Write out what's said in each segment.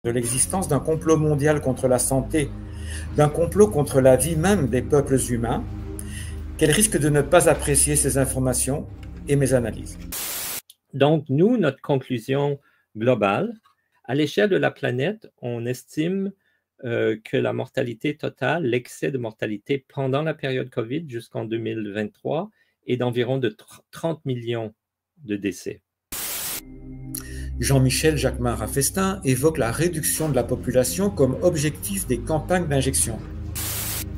de l'existence d'un complot mondial contre la santé, d'un complot contre la vie même des peuples humains, qu'elle risque de ne pas apprécier ces informations et mes analyses. Donc, nous, notre conclusion globale, à l'échelle de la planète, on estime que la mortalité totale, l'excès de mortalité pendant la période COVID jusqu'en 2023 est d'environ de 30 millions de décès. Jean-Michel Jacquemin-Raffestin évoque la réduction de la population comme objectif des campagnes d'injection.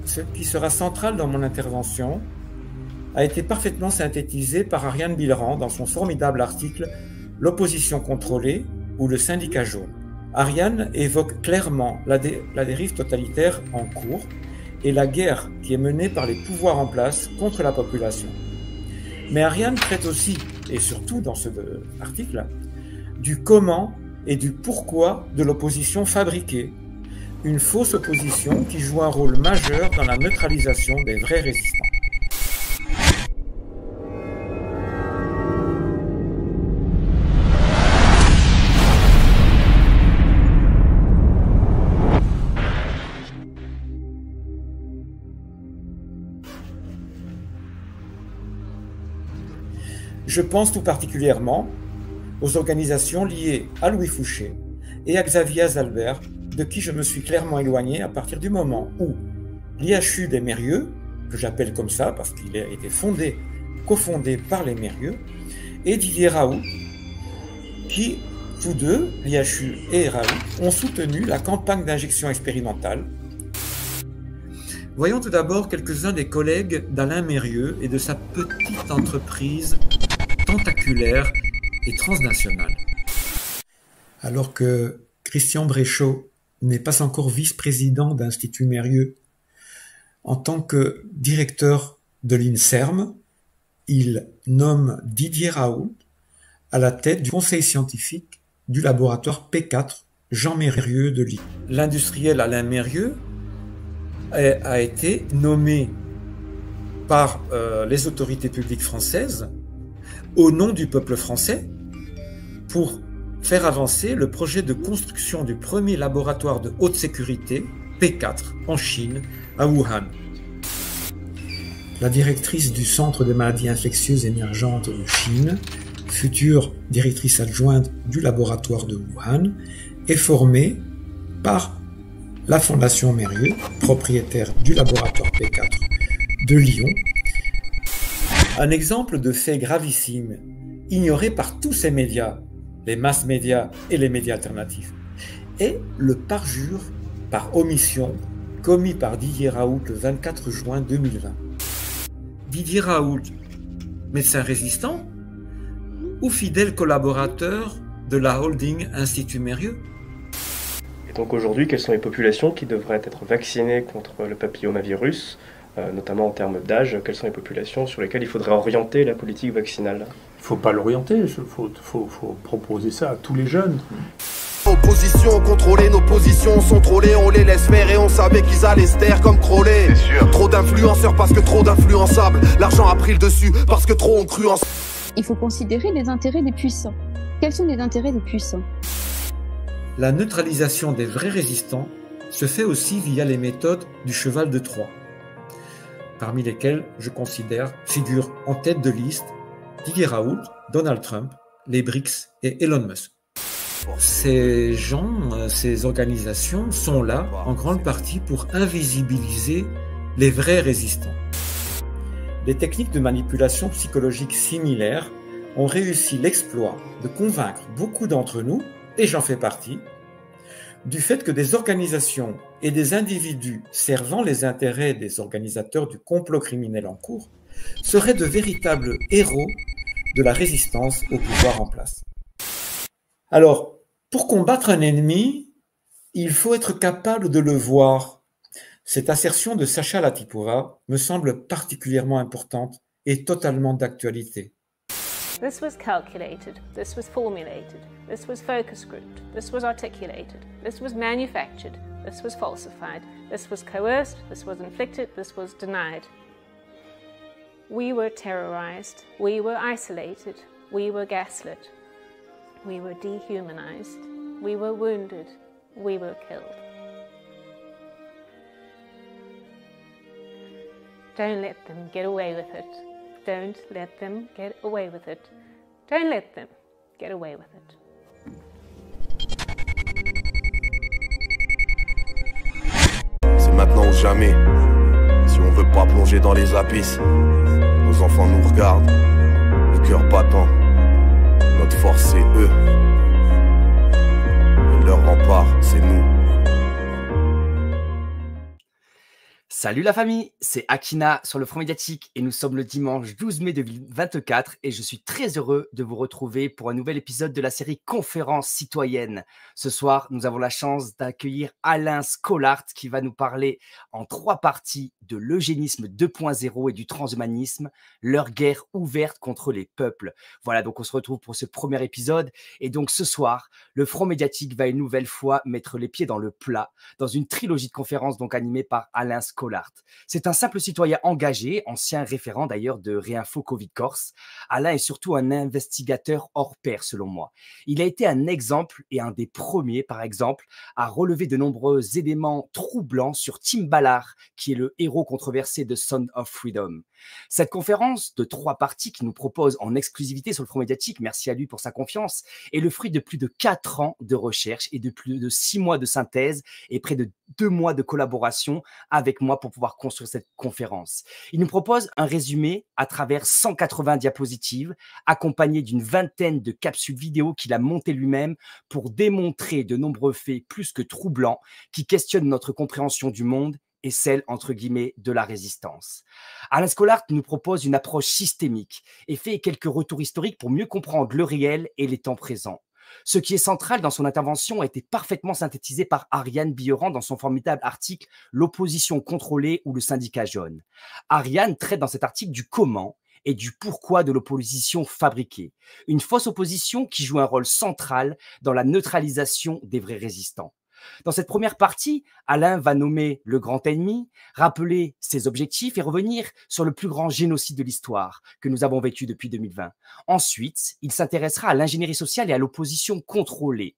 Ce qui sera central dans mon intervention a été parfaitement synthétisé par Ariane Billerand dans son formidable article « L'opposition contrôlée » ou « Le syndicat jaune ». Ariane évoque clairement la dérive totalitaire en cours et la guerre qui est menée par les pouvoirs en place contre la population. Mais Ariane traite aussi, et surtout dans cet article, du comment et du pourquoi de l'opposition fabriquée, une fausse opposition qui joue un rôle majeur dans la neutralisation des vrais résistants. Je pense tout particulièrement aux organisations liées à Louis Fouché et à Xavier Azalbert, de qui je me suis clairement éloigné à partir du moment où l'IHU des Mérieux, que j'appelle comme ça parce qu'il a été cofondé par les Mérieux, et Didier Raoult, qui, tous deux, l'IHU et Raoult, ont soutenu la campagne d'injection expérimentale. Voyons tout d'abord quelques-uns des collègues d'Alain Mérieux et de sa petite entreprise tentaculaire et transnationale. Alors que Christian Bréchot n'est pas encore vice-président d'Institut Mérieux, en tant que directeur de l'INSERM, il nomme Didier Raoult à la tête du conseil scientifique du laboratoire P4 Jean Mérieux de Lille. L'industriel Alain Mérieux a été nommé par les autorités publiques françaises au nom du peuple français pour faire avancer le projet de construction du premier laboratoire de haute sécurité, P4, en Chine, à Wuhan. La directrice du Centre des maladies infectieuses émergentes de Chine, future directrice adjointe du laboratoire de Wuhan, est formée par la Fondation Mérieux, propriétaire du laboratoire P4 de Lyon. Un exemple de fait gravissime, ignoré par tous ces médias, les mass médias et les médias alternatifs, est le parjure par omission commis par Didier Raoult le 24 juin 2020. Didier Raoult, médecin résistant ou fidèle collaborateur de la holding Institut Mérieux? Et donc aujourd'hui, quelles sont les populations qui devraient être vaccinées contre le papillomavirus, notamment en termes d'âge? Quelles sont les populations sur lesquelles il faudrait orienter la politique vaccinale? Il ne faut pas l'orienter, il faut proposer ça à tous les jeunes. Opposition contrôlée, nos positions sont trollées, on les laisse faire et on savait qu'ils allaient se taire comme trollés. Trop d'influenceurs parce que trop d'influençables, l'argent a pris le dessus parce que trop ont cru en... Il faut considérer les intérêts des puissants. Quels sont les intérêts des puissants? La neutralisation des vrais résistants se fait aussi via les méthodes du cheval de Troie, parmi lesquelles je considère figurent en tête de liste Didier Raoult, Donald Trump, les BRICS et Elon Musk. Ces gens, ces organisations sont là en grande partie pour invisibiliser les vrais résistants. Des techniques de manipulation psychologique similaires ont réussi l'exploit de convaincre beaucoup d'entre nous, et j'en fais partie, du fait que des organisations et des individus servant les intérêts des organisateurs du complot criminel en cours seraient de véritables héros de la résistance au pouvoir en place. Alors, pour combattre un ennemi, il faut être capable de le voir. Cette assertion de Sacha Latipova me semble particulièrement importante et totalement d'actualité. This was calculated, this was formulated, this was focus grouped, this was articulated, this was manufactured, this was falsified, this was coerced, this was inflicted, this was denied. We were terrorized, we were isolated, we were gaslit, we were dehumanized, we were wounded, we were killed. Don't let them get away with it. Don't let them get away with it. Don't let them get away with it. C'est maintenant ou jamais. Si on veut pas plonger dans les abysses, nos enfants nous regardent, le cœur battant. Notre force c'est eux, et leur rempart c'est nous. Salut la famille, c'est Akina sur le Front Médiatique et nous sommes le dimanche 12 mai 2024 et je suis très heureux de vous retrouver pour un nouvel épisode de la série Conférence citoyenne. Ce soir, nous avons la chance d'accueillir Alain Scolart qui va nous parler en 3 parties de l'eugénisme 2.0 et du transhumanisme, leur guerre ouverte contre les peuples. Voilà, donc on se retrouve pour ce premier épisode et donc ce soir, le Front Médiatique va une nouvelle fois mettre les pieds dans le plat dans une trilogie de conférences donc animée par Alain Scolart. C'est un simple citoyen engagé, ancien référent d'ailleurs de Réinfo Covid Corse. Alain est surtout un investigateur hors pair selon moi. Il a été un exemple et un des premiers par exemple à relever de nombreux éléments troublants sur Tim Ballard qui est le héros controversé de Sound of Freedom. Cette conférence de 3 parties qu'il nous propose en exclusivité sur le Front Médiatique, merci à lui pour sa confiance, est le fruit de plus de 4 ans de recherche et de plus de 6 mois de synthèse et près de 2 mois de collaboration avec moi pour pouvoir construire cette conférence. Il nous propose un résumé à travers 180 diapositives, accompagné d'une vingtaine de capsules vidéo qu'il a montées lui-même pour démontrer de nombreux faits plus que troublants qui questionnent notre compréhension du monde et celle, entre guillemets, de la résistance. Alain Scolart nous propose une approche systémique et fait quelques retours historiques pour mieux comprendre le réel et les temps présents. Ce qui est central dans son intervention a été parfaitement synthétisé par Ariane Bioran dans son formidable article « L'opposition contrôlée ou le syndicat jaune ». Ariane traite dans cet article du comment et du pourquoi de l'opposition fabriquée. Une fausse opposition qui joue un rôle central dans la neutralisation des vrais résistants. Dans cette première partie, Alain va nommer le grand ennemi, rappeler ses objectifs et revenir sur le plus grand génocide de l'histoire que nous avons vécu depuis 2020. Ensuite, il s'intéressera à l'ingénierie sociale et à l'opposition contrôlée.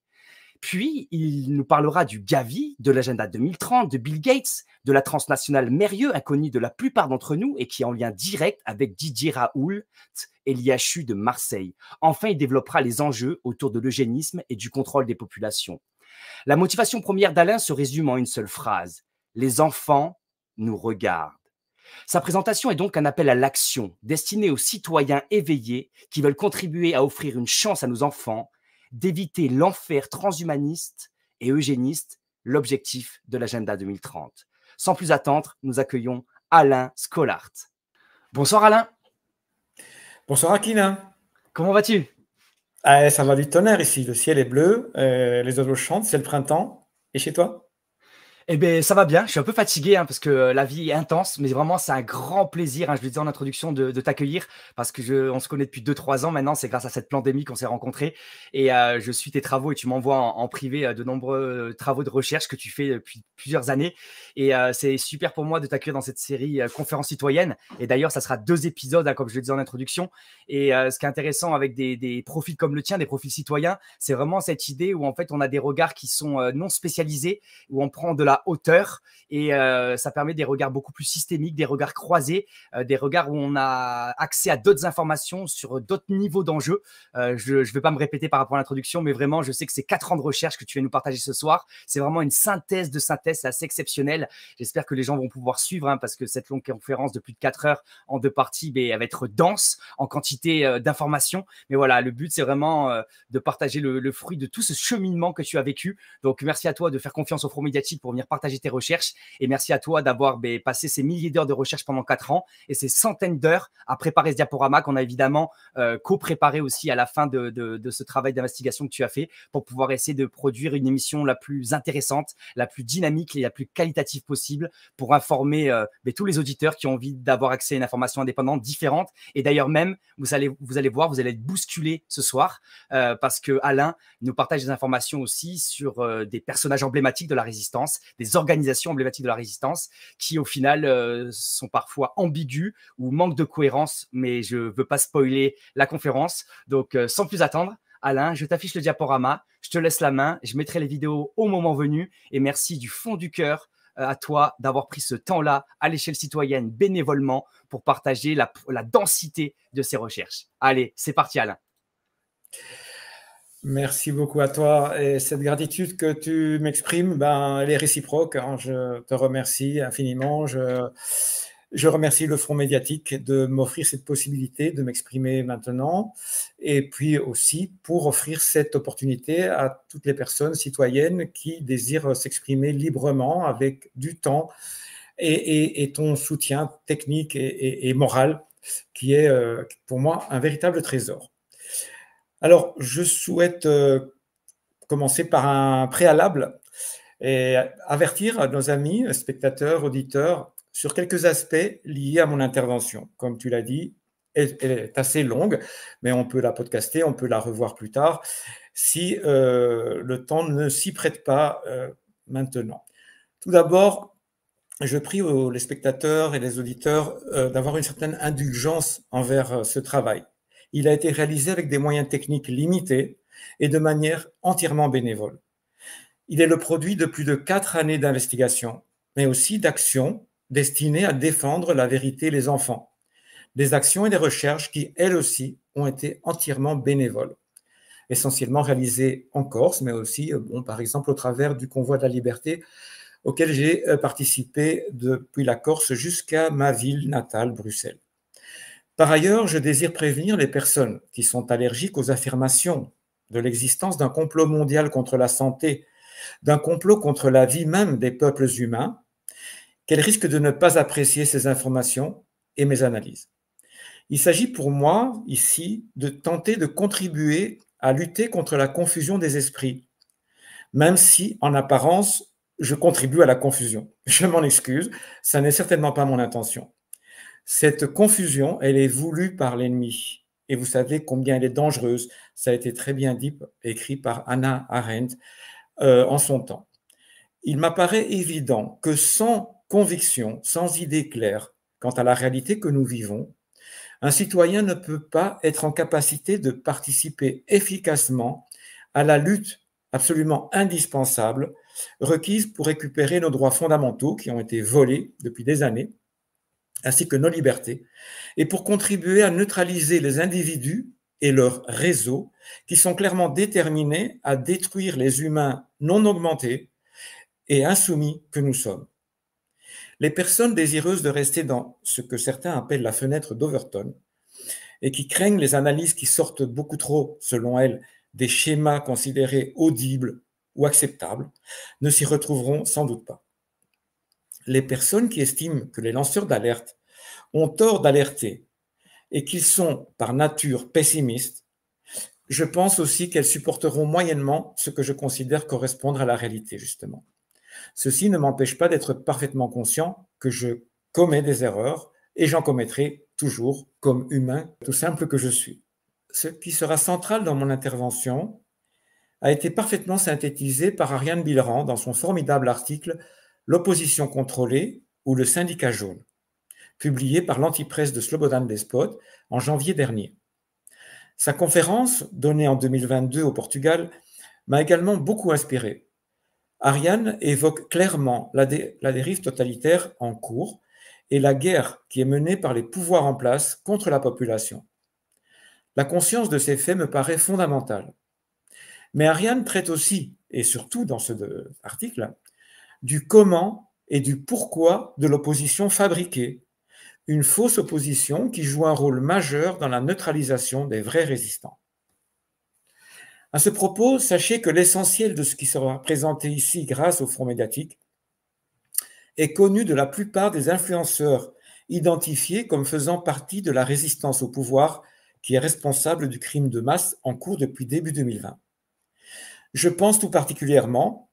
Puis, il nous parlera du Gavi, de l'agenda 2030, de Bill Gates, de la transnationale Mérieux, inconnue de la plupart d'entre nous et qui est en lien direct avec Didier Raoult et l'IHU de Marseille. Enfin, il développera les enjeux autour de l'eugénisme et du contrôle des populations. La motivation première d'Alain se résume en une seule phrase. Les enfants nous regardent. Sa présentation est donc un appel à l'action destiné aux citoyens éveillés qui veulent contribuer à offrir une chance à nos enfants d'éviter l'enfer transhumaniste et eugéniste, l'objectif de l'agenda 2030. Sans plus attendre, nous accueillons Alain Scolart. Bonsoir Alain. Bonsoir Akina. Comment vas-tu ? Ça va du tonnerre ici, le ciel est bleu, les oiseaux chantent, c'est le printemps. Et chez toi? Eh bien, ça va bien. Je suis un peu fatigué parce que la vie est intense, mais vraiment, c'est un grand plaisir, je le disais en introduction, de t'accueillir parce que on se connaît depuis 2-3 ans maintenant. C'est grâce à cette pandémie qu'on s'est rencontrés et je suis tes travaux et tu m'envoies en privé de nombreux travaux de recherche que tu fais depuis plusieurs années. Et c'est super pour moi de t'accueillir dans cette série Conférence citoyenne. Et d'ailleurs, ça sera 2 épisodes, comme je le disais en introduction. Et ce qui est intéressant avec des profils comme le tien, des profils citoyens, c'est vraiment cette idée où en fait, on a des regards qui sont non spécialisés, où on prend de la hauteur et ça permet des regards beaucoup plus systémiques, des regards croisés, des regards où on a accès à d'autres informations sur d'autres niveaux d'enjeux. Je ne vais pas me répéter par rapport à l'introduction, mais vraiment, je sais que c'est 4 ans de recherche que tu vas nous partager ce soir. C'est vraiment une synthèse de synthèse, c'est assez exceptionnel. J'espère que les gens vont pouvoir suivre parce que cette longue conférence de plus de 4 heures en 2 parties, elle va être dense en quantité d'informations. Mais voilà, le but, c'est vraiment de partager le fruit de tout ce cheminement que tu as vécu. Donc, merci à toi de faire confiance au Front Médiatique pour venir partager tes recherches et merci à toi d'avoir passé ces milliers d'heures de recherche pendant 4 ans et ces centaines d'heures à préparer ce diaporama qu'on a évidemment co-préparé aussi à la fin de ce travail d'investigation que tu as fait pour pouvoir essayer de produire une émission la plus intéressante, la plus dynamique et la plus qualitative possible pour informer tous les auditeurs qui ont envie d'avoir accès à une information indépendante, différente. Et d'ailleurs même, vous allez voir, vous allez être bousculés ce soir parce que Alain nous partage des informations aussi sur des personnages emblématiques de la résistance, des organisations emblématiques de la résistance qui au final sont parfois ambiguës ou manquent de cohérence, mais je ne veux pas spoiler la conférence. Donc sans plus attendre, Alain, je t'affiche le diaporama, je te laisse la main, je mettrai les vidéos au moment venu et merci du fond du cœur à toi d'avoir pris ce temps-là à l'échelle citoyenne bénévolement pour partager la densité de ces recherches. Allez, c'est parti Alain. Merci beaucoup à toi. Et cette gratitude que tu m'exprimes, ben, elle est réciproque, hein. Je te remercie infiniment. Je remercie le Front médiatique de m'offrir cette possibilité de m'exprimer maintenant et puis aussi pour offrir cette opportunité à toutes les personnes citoyennes qui désirent s'exprimer librement avec du temps et ton soutien technique et moral qui est pour moi un véritable trésor. Alors, je souhaite commencer par un préalable et avertir nos amis, spectateurs, auditeurs, sur quelques aspects liés à mon intervention. Comme tu l'as dit, elle est assez longue, mais on peut la podcaster, on peut la revoir plus tard, si le temps ne s'y prête pas maintenant. Tout d'abord, je prie les spectateurs et les auditeurs d'avoir une certaine indulgence envers ce travail. Il a été réalisé avec des moyens techniques limités et de manière entièrement bénévole. Il est le produit de plus de 4 années d'investigation, mais aussi d'actions destinées à défendre la vérité et les enfants. Des actions et des recherches qui, elles aussi, ont été entièrement bénévoles, essentiellement réalisées en Corse, mais aussi, par exemple, au travers du Convoi de la Liberté, auquel j'ai participé depuis la Corse jusqu'à ma ville natale, Bruxelles. Par ailleurs, je désire prévenir les personnes qui sont allergiques aux affirmations de l'existence d'un complot mondial contre la santé, d'un complot contre la vie même des peuples humains, qu'elles risquent de ne pas apprécier ces informations et mes analyses. Il s'agit pour moi, ici, de tenter de contribuer à lutter contre la confusion des esprits, même si, en apparence, je contribue à la confusion. Je m'en excuse, ça n'est certainement pas mon intention. Cette confusion, elle est voulue par l'ennemi. Et vous savez combien elle est dangereuse. Ça a été très bien dit, écrit par Hannah Arendt en son temps. Il m'apparaît évident que sans conviction, sans idée claire quant à la réalité que nous vivons, un citoyen ne peut pas être en capacité de participer efficacement à la lutte absolument indispensable requise pour récupérer nos droits fondamentaux qui ont été volés depuis des années, ainsi que nos libertés, et pour contribuer à neutraliser les individus et leurs réseaux qui sont clairement déterminés à détruire les humains non augmentés et insoumis que nous sommes. Les personnes désireuses de rester dans ce que certains appellent la fenêtre d'Overton et qui craignent les analyses qui sortent beaucoup trop, selon elles, des schémas considérés audibles ou acceptables, ne s'y retrouveront sans doute pas. Les personnes qui estiment que les lanceurs d'alerte ont tort d'alerter et qu'ils sont par nature pessimistes, je pense aussi qu'elles supporteront moyennement ce que je considère correspondre à la réalité, justement. Ceci ne m'empêche pas d'être parfaitement conscient que je commets des erreurs et j'en commettrai toujours comme humain, tout simple que je suis. Ce qui sera central dans mon intervention a été parfaitement synthétisé par Ariane Bilran dans son formidable article « L'opposition contrôlée ou le syndicat jaune », publié par l'antipresse de Slobodan Despot en janvier dernier. Sa conférence, donnée en 2022 au Portugal, m'a également beaucoup inspiré. Ariane évoque clairement la dérive totalitaire en cours et la guerre qui est menée par les pouvoirs en place contre la population. La conscience de ces faits me paraît fondamentale. Mais Ariane traite aussi, et surtout dans ce article, du comment et du pourquoi de l'opposition fabriquée, une fausse opposition qui joue un rôle majeur dans la neutralisation des vrais résistants. À ce propos, sachez que l'essentiel de ce qui sera présenté ici grâce au Front médiatique est connu de la plupart des influenceurs identifiés comme faisant partie de la résistance au pouvoir qui est responsable du crime de masse en cours depuis début 2020. Je pense tout particulièrement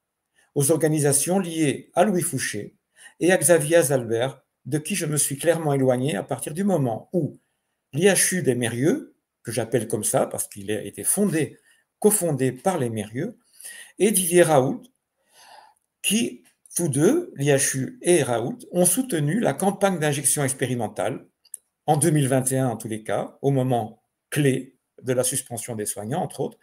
aux organisations liées à Louis Fouché et à Xavier Azalbert, de qui je me suis clairement éloigné à partir du moment où l'IHU des Mérieux, que j'appelle comme ça parce qu'il a été cofondé par les Mérieux, et Didier Raoult, qui, tous deux, l'IHU et Raoult, ont soutenu la campagne d'injection expérimentale, en 2021 en tous les cas, au moment clé de la suspension des soignants, entre autres,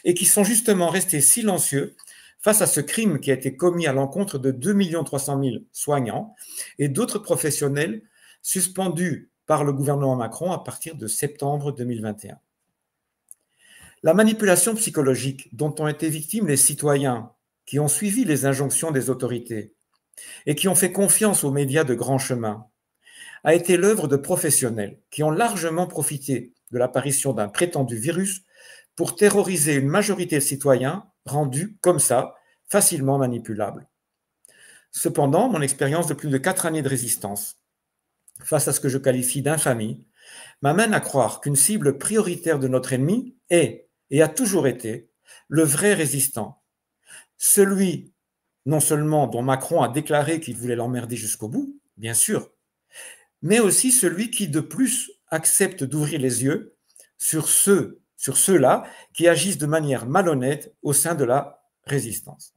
et qui sont justement restés silencieux face à ce crime qui a été commis à l'encontre de 2 300 000 soignants et d'autres professionnels suspendus par le gouvernement Macron à partir de septembre 2021. La manipulation psychologique dont ont été victimes les citoyens qui ont suivi les injonctions des autorités et qui ont fait confiance aux médias de grand chemin a été l'œuvre de professionnels qui ont largement profité de l'apparition d'un prétendu virus pour terroriser une majorité de citoyens rendus, comme ça, facilement manipulables. Cependant, mon expérience de plus de 4 années de résistance, face à ce que je qualifie d'infamie, m'amène à croire qu'une cible prioritaire de notre ennemi est, et a toujours été, le vrai résistant. Celui, non seulement dont Macron a déclaré qu'il voulait l'emmerder jusqu'au bout, bien sûr, mais aussi celui qui, de plus, accepte d'ouvrir les yeux sur ceux-là qui agissent de manière malhonnête au sein de la résistance.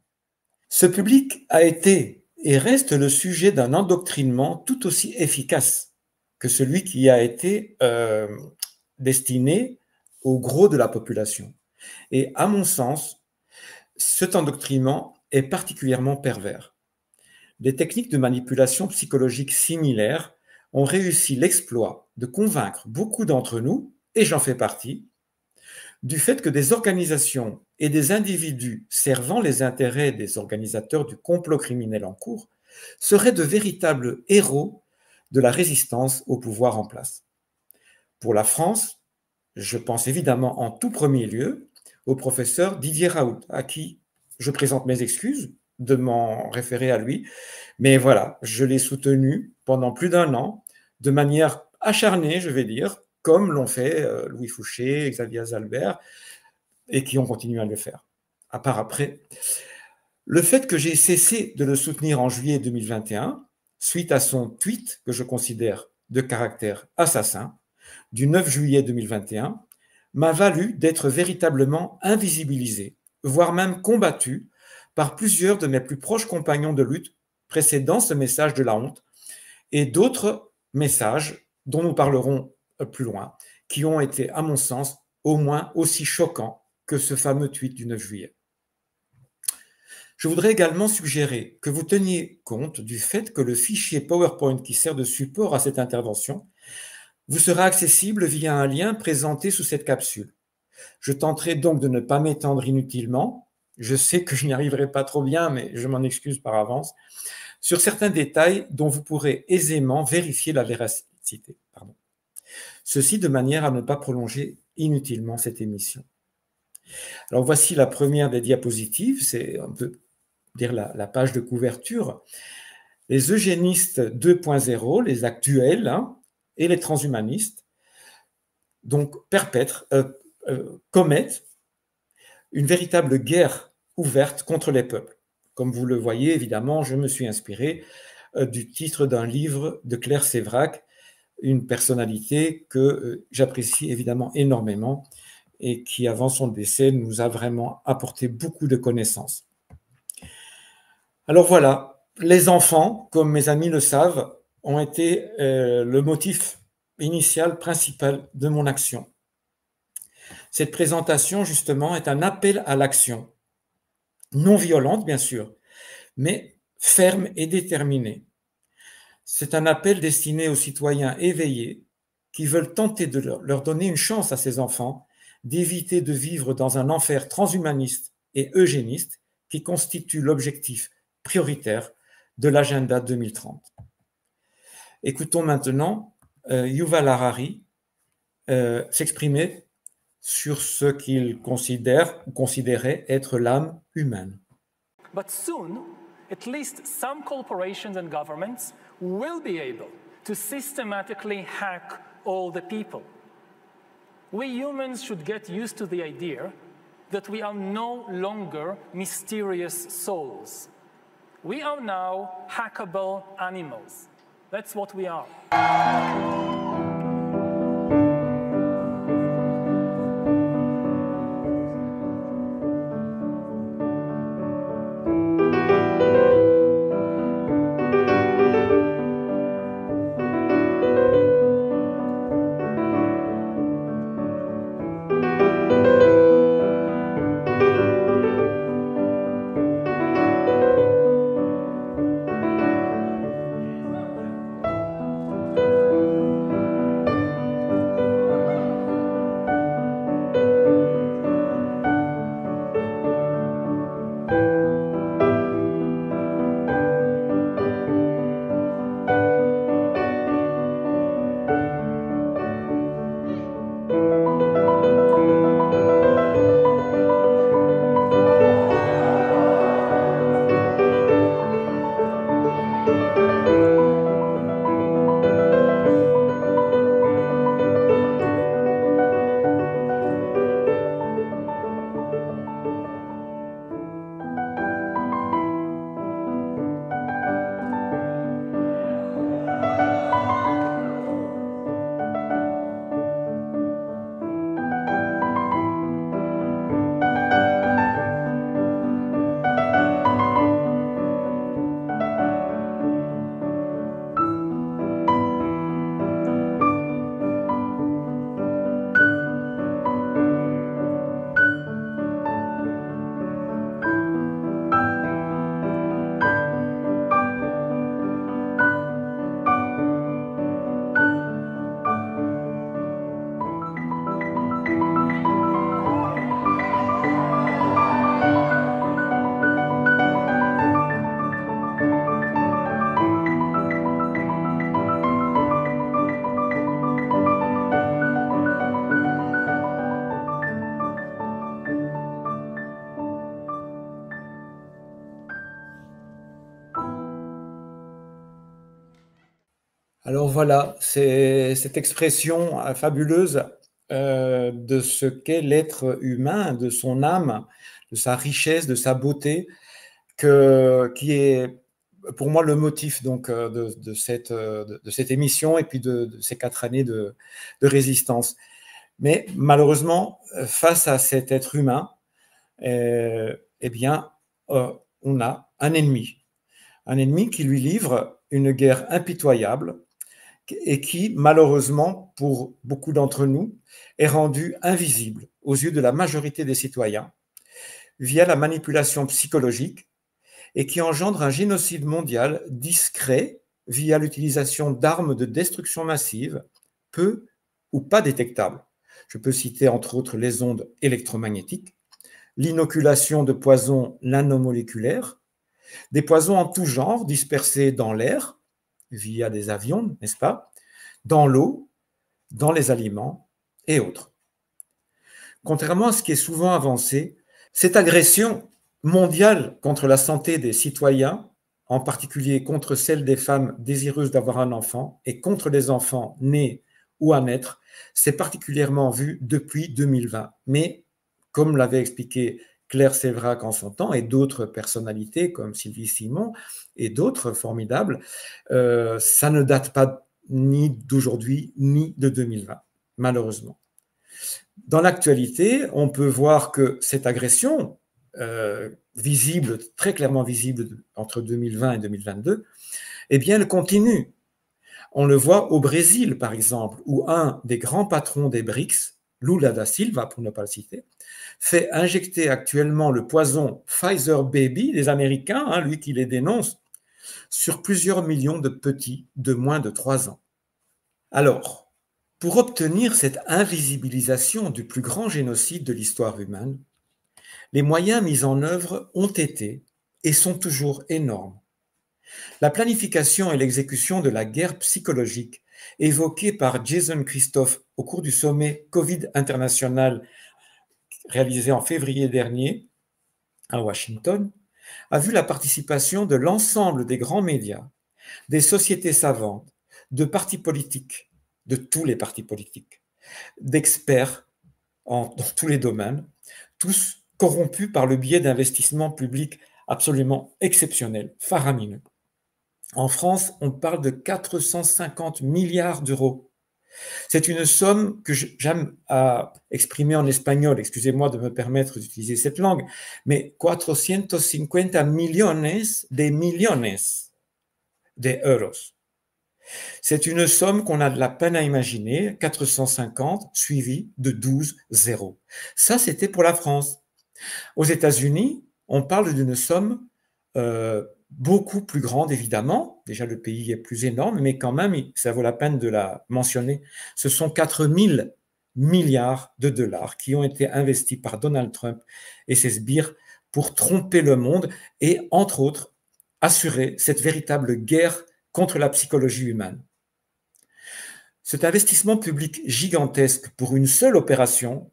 Ce public a été et reste le sujet d'un endoctrinement tout aussi efficace que celui qui a été destiné au gros de la population. Et à mon sens, cet endoctrinement est particulièrement pervers. Des techniques de manipulation psychologique similaires ont réussi l'exploit de convaincre beaucoup d'entre nous, et j'en fais partie, du fait que des organisations et des individus servant les intérêts des organisateurs du complot criminel en cours seraient de véritables héros de la résistance au pouvoir en place. Pour la France, je pense évidemment en tout premier lieu au professeur Didier Raoult, à qui je présente mes excuses de m'en référer à lui, mais voilà, je l'ai soutenu pendant plus d'1 an, de manière acharnée, je vais dire, comme l'ont fait Louis Fouché, Xavier Zalbert, et qui ont continué à le faire. À part après, le fait que j'ai cessé de le soutenir en juillet 2021, suite à son tweet que je considère de caractère assassin, du 9 juillet 2021, m'a valu d'être véritablement invisibilisé, voire même combattu par plusieurs de mes plus proches compagnons de lutte précédant ce message de la honte et d'autres messages dont nous parlerons plus loin, qui ont été, à mon sens, au moins aussi choquants que ce fameux tweet du 9 juillet. Je voudrais également suggérer que vous teniez compte du fait que le fichier PowerPoint qui sert de support à cette intervention vous sera accessible via un lien présenté sous cette capsule. Je tenterai donc de ne pas m'étendre inutilement, je sais que je n'y arriverai pas trop bien, mais je m'en excuse par avance, sur certains détails dont vous pourrez aisément vérifier la véracité. Ceci de manière à ne pas prolonger inutilement cette émission. Alors voici la première des diapositives, c'est on peut dire la page de couverture. Les eugénistes 2.0, les actuels, et les transhumanistes, donc commettent une véritable guerre ouverte contre les peuples. Comme vous le voyez, évidemment, je me suis inspiré du titre d'un livre de Claire Séverac, une personnalité que j'apprécie évidemment énormément et qui, avant son décès, nous a vraiment apporté beaucoup de connaissances. Alors voilà, les enfants, comme mes amis le savent, ont été le motif initial, principal de mon action. Cette présentation, justement, est un appel à l'action, non violente, bien sûr, mais ferme et déterminée. C'est un appel destiné aux citoyens éveillés qui veulent tenter de leur donner une chance à ces enfants d'éviter de vivre dans un enfer transhumaniste et eugéniste qui constitue l'objectif prioritaire de l'agenda 2030. Écoutons maintenant Yuval Harari s'exprimer sur ce qu'il considère ou considérait être l'âme humaine. But soon, at least some corporations and governments will be able to systematically hack all the people. We humans should get used to the idea that we are no longer mysterious souls. We are now hackable animals. That's what we are. Alors voilà, c'est cette expression fabuleuse de ce qu'est l'être humain, de son âme, de sa richesse, de sa beauté, qui est pour moi le motif donc, de cette émission et puis de ces 4 années de résistance. Mais malheureusement, face à cet être humain, eh bien, on a un ennemi qui lui livre une guerre impitoyable et qui, malheureusement, pour beaucoup d'entre nous, est rendu invisible aux yeux de la majorité des citoyens via la manipulation psychologique et qui engendre un génocide mondial discret via l'utilisation d'armes de destruction massive, peu ou pas détectables. Je peux citer entre autres les ondes électromagnétiques, l'inoculation de poisons nanomoléculaires, des poisons en tout genre dispersés dans l'air, via des avions, n'est-ce pas, dans l'eau, dans les aliments et autres. Contrairement à ce qui est souvent avancé, cette agression mondiale contre la santé des citoyens, en particulier contre celle des femmes désireuses d'avoir un enfant et contre les enfants nés ou à naître, s'est particulièrement vue depuis 2020. Mais, comme l'avait expliqué Claire Séverac en son temps et d'autres personnalités comme Sylvie Simon et d'autres formidables, ça ne date pas ni d'aujourd'hui ni de 2020, malheureusement. Dans l'actualité, on peut voir que cette agression visible, très clairement visible entre 2020 et 2022, eh bien, elle continue. On le voit au Brésil, par exemple, où un des grands patrons des BRICS, Lula da Silva, pour ne pas le citer, fait injecter actuellement le poison Pfizer Baby des Américains, lui qui les dénonce, sur plusieurs millions de petits de moins de 3 ans. Alors, pour obtenir cette invisibilisation du plus grand génocide de l'histoire humaine, les moyens mis en œuvre ont été et sont toujours énormes. La planification et l'exécution de la guerre psychologique évoquée par Jason Christophe au cours du sommet Covid international réalisé en février dernier à Washington, a vu la participation de l'ensemble des grands médias, des sociétés savantes, de partis politiques, de tous les partis politiques, d'experts dans tous les domaines, tous corrompus par le biais d'investissements publics absolument exceptionnels, faramineux. En France, on parle de 450 milliards d'euros. C'est une somme que j'aime à exprimer en espagnol, excusez-moi de me permettre d'utiliser cette langue, mais 450 millones de euros. C'est une somme qu'on a de la peine à imaginer, 450 suivi de 12 zéros. Ça, c'était pour la France. Aux États-Unis, on parle d'une somme beaucoup plus grande, évidemment. Déjà, le pays est plus énorme, mais quand même, ça vaut la peine de la mentionner. Ce sont 4 000 milliards de dollars qui ont été investis par Donald Trump et ses sbires pour tromper le monde et, entre autres, assurer cette véritable guerre contre la psychologie humaine. Cet investissement public gigantesque pour une seule opération,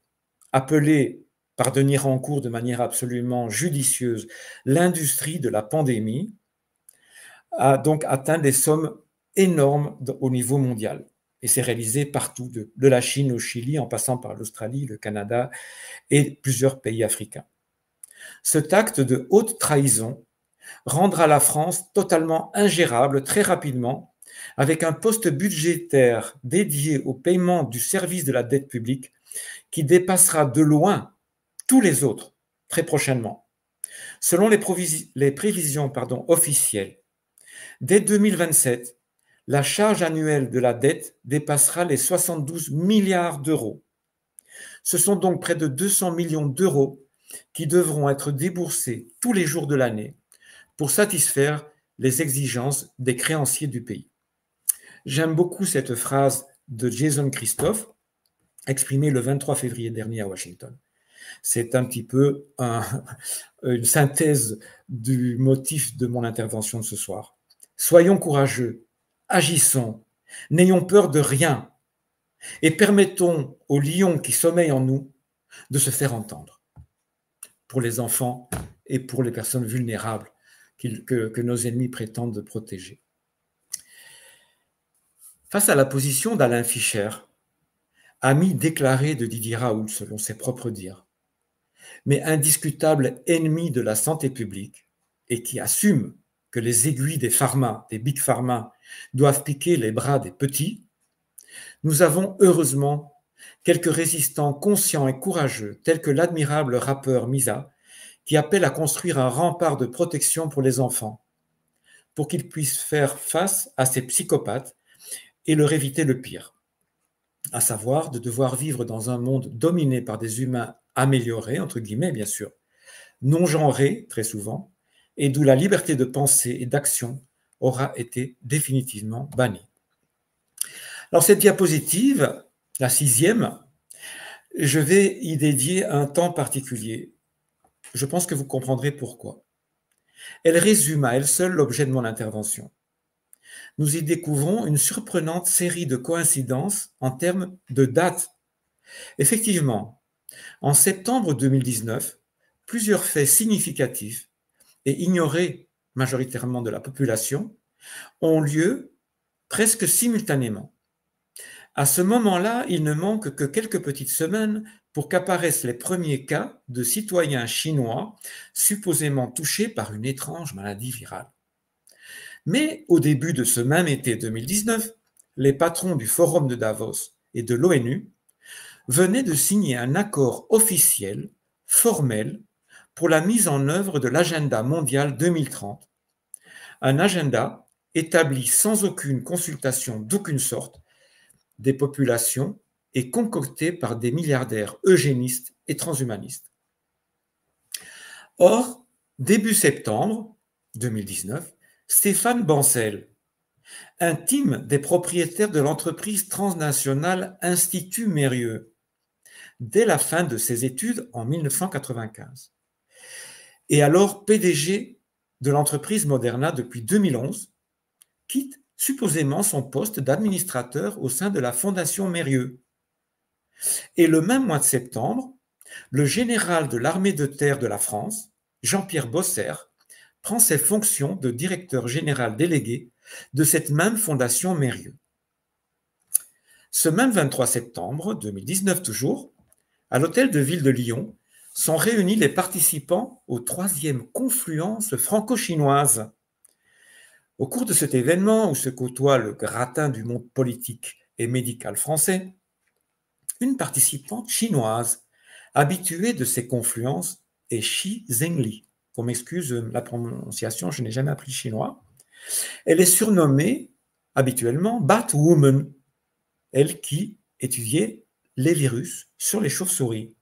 appelée par Denis Rancourt de manière absolument judicieuse l'industrie de la pandémie, a donc atteint des sommes énormes au niveau mondial. Et c'est réalisé partout, de la Chine au Chili, en passant par l'Australie, le Canada et plusieurs pays africains. Cet acte de haute trahison rendra la France totalement ingérable très rapidement, avec un poste budgétaire dédié au paiement du service de la dette publique qui dépassera de loin tous les autres très prochainement. Selon les prévisions officielles, dès 2027, la charge annuelle de la dette dépassera les 72 milliards d'euros. Ce sont donc près de 200 millions d'euros qui devront être déboursés tous les jours de l'année pour satisfaire les exigences des créanciers du pays. J'aime beaucoup cette phrase de Jason Christophe, exprimée le 23 février dernier à Washington. C'est un petit peu une synthèse du motif de mon intervention de ce soir. Soyons courageux, agissons, n'ayons peur de rien et permettons au lion qui sommeille en nous de se faire entendre pour les enfants et pour les personnes vulnérables que nos ennemis prétendent protéger. Face à la position d'Alain Fischer, ami déclaré de Didier Raoult selon ses propres dires, mais indiscutable ennemi de la santé publique et qui assume que les aiguilles des pharma, des big pharma, doivent piquer les bras des petits, nous avons heureusement quelques résistants conscients et courageux, tels que l'admirable rappeur Misa, qui appelle à construire un rempart de protection pour les enfants, pour qu'ils puissent faire face à ces psychopathes et leur éviter le pire, à savoir de devoir vivre dans un monde dominé par des humains améliorés, entre guillemets bien sûr, non genrés très souvent, et d'où la liberté de pensée et d'action aura été définitivement bannie. Alors cette diapositive, la 6e, je vais y dédier un temps particulier. Je pense que vous comprendrez pourquoi. Elle résume à elle seule l'objet de mon intervention. Nous y découvrons une surprenante série de coïncidences en termes de date. Effectivement, en septembre 2019, plusieurs faits significatifs et ignorés majoritairement de la population ont lieu presque simultanément. À ce moment-là, il ne manque que quelques petites semaines pour qu'apparaissent les premiers cas de citoyens chinois supposément touchés par une étrange maladie virale. Mais au début de ce même été 2019, les patrons du Forum de Davos et de l'ONU venaient de signer un accord officiel, formel, pour la mise en œuvre de l'agenda mondial 2030, un agenda établi sans aucune consultation d'aucune sorte des populations et concocté par des milliardaires eugénistes et transhumanistes. Or, début septembre 2019, Stéphane Bancel, intime des propriétaires de l'entreprise transnationale Institut Mérieux, dès la fin de ses études en 1995, et alors PDG de l'entreprise Moderna depuis 2011, quitte supposément son poste d'administrateur au sein de la Fondation Mérieux. Et le même mois de septembre, le général de l'armée de terre de la France, Jean-Pierre Bosser, prend ses fonctions de directeur général délégué de cette même Fondation Mérieux. Ce même 23 septembre 2019 toujours, à l'hôtel de ville de Lyon, sont réunis les participants aux 3e confluence franco-chinoise. Au cours de cet événement où se côtoie le gratin du monde politique et médical français, une participante chinoise habituée de ces confluences est Shi Zhengli. Qu'on m'excuse la prononciation, je n'ai jamais appris le chinois. Elle est surnommée habituellement Batwoman, elle qui étudiait les virus sur les chauves-souris.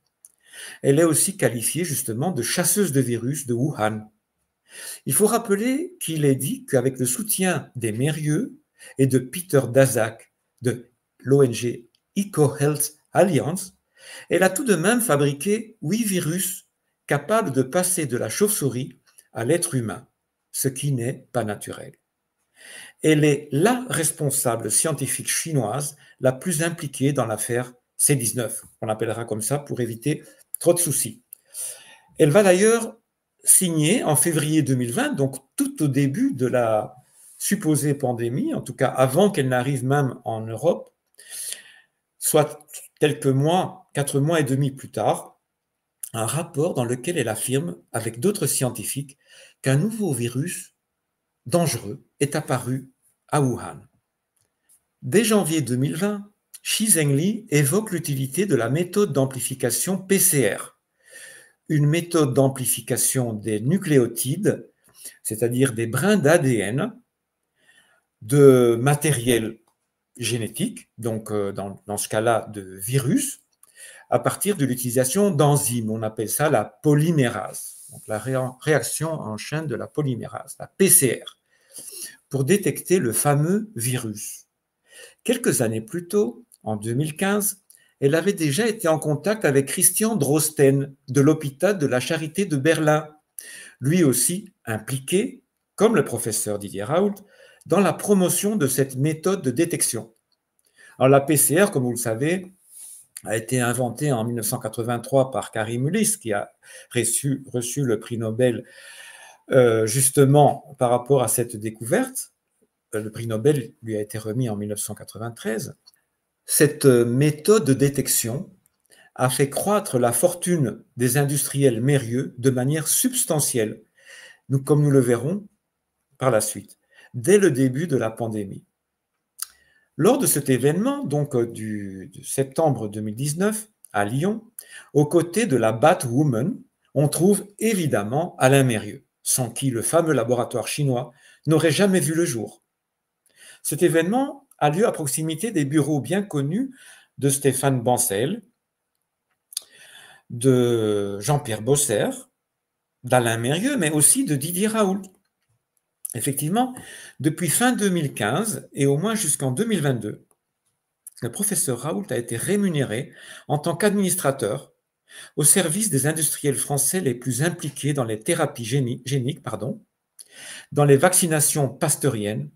Elle est aussi qualifiée justement de chasseuse de virus de Wuhan. Il faut rappeler qu'il est dit qu'avec le soutien des Mérieux et de Peter Daszak de l'ONG EcoHealth Alliance, elle a tout de même fabriqué 8 virus capables de passer de la chauve-souris à l'être humain, ce qui n'est pas naturel. Elle est la responsable scientifique chinoise la plus impliquée dans l'affaire C19, on l'appellera comme ça pour éviter trop de soucis. Elle va d'ailleurs signer en février 2020, donc tout au début de la supposée pandémie, en tout cas avant qu'elle n'arrive même en Europe, soit quelques mois, 4 mois et demi plus tard, un rapport dans lequel elle affirme, avec d'autres scientifiques, qu'un nouveau virus dangereux est apparu à Wuhan. Dès janvier 2020, Shi Zhengli évoque l'utilité de la méthode d'amplification PCR, une méthode d'amplification des nucléotides, c'est-à-dire des brins d'ADN, de matériel génétique, donc dans ce cas-là de virus, à partir de l'utilisation d'enzymes. On appelle ça la polymérase, donc la réaction en chaîne de la polymérase, la PCR, pour détecter le fameux virus. Quelques années plus tôt, en 2015, elle avait déjà été en contact avec Christian Drosten de l'hôpital de la Charité de Berlin, lui aussi impliqué, comme le professeur Didier Raoult, dans la promotion de cette méthode de détection. Alors la PCR, comme vous le savez, a été inventée en 1983 par Karim Ulis, qui a reçu le prix Nobel justement par rapport à cette découverte le prix Nobel lui a été remis en 1993, cette méthode de détection a fait croître la fortune des industriels mérieux de manière substantielle, comme nous le verrons par la suite, dès le début de la pandémie. Lors de cet événement, donc de septembre 2019, à Lyon, aux côtés de la Batwoman, on trouve évidemment Alain Mérieux, sans qui le fameux laboratoire chinois n'aurait jamais vu le jour. Cet événement a lieu à proximité des bureaux bien connus de Stéphane Bancel, de Jean-Pierre Bosser, d'Alain Mérieux, mais aussi de Didier Raoult. Effectivement, depuis fin 2015 et au moins jusqu'en 2022, le professeur Raoult a été rémunéré en tant qu'administrateur au service des industriels français les plus impliqués dans les thérapies géniques, dans les vaccinations pasteuriennes,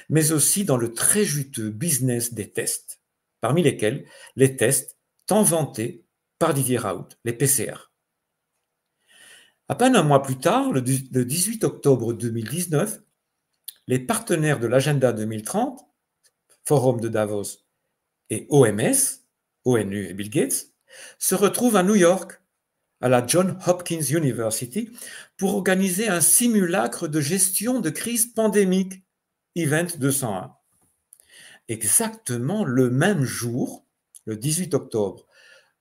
mais aussi dans le très juteux business des tests, parmi lesquels les tests tant vantés par Didier Raoult, les PCR. À peine un mois plus tard, le 18 octobre 2019, les partenaires de l'Agenda 2030, Forum de Davos et OMS, ONU et Bill Gates, se retrouvent à New York, à la Johns Hopkins University, pour organiser un simulacre de gestion de crise pandémique, Event 201. Exactement le même jour, le 18 octobre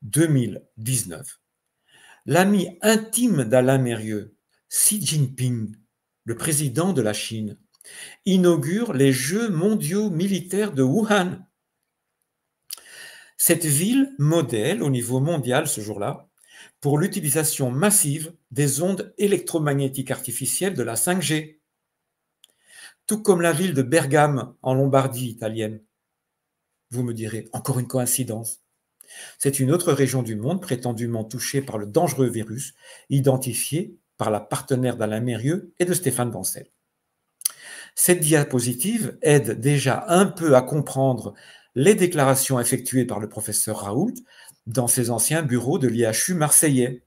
2019, l'ami intime d'Alain Mérieux, Xi Jinping, le président de la Chine, inaugure les Jeux mondiaux militaires de Wuhan. Cette ville modèle au niveau mondial ce jour-là pour l'utilisation massive des ondes électromagnétiques artificielles de la 5G, tout comme la ville de Bergame en Lombardie italienne. Vous me direz, encore une coïncidence. C'est une autre région du monde prétendument touchée par le dangereux virus identifié par la partenaire d'Alain Mérieux et de Stéphane Bancel. Cette diapositive aide déjà un peu à comprendre les déclarations effectuées par le professeur Raoult dans ses anciens bureaux de l'IHU marseillais.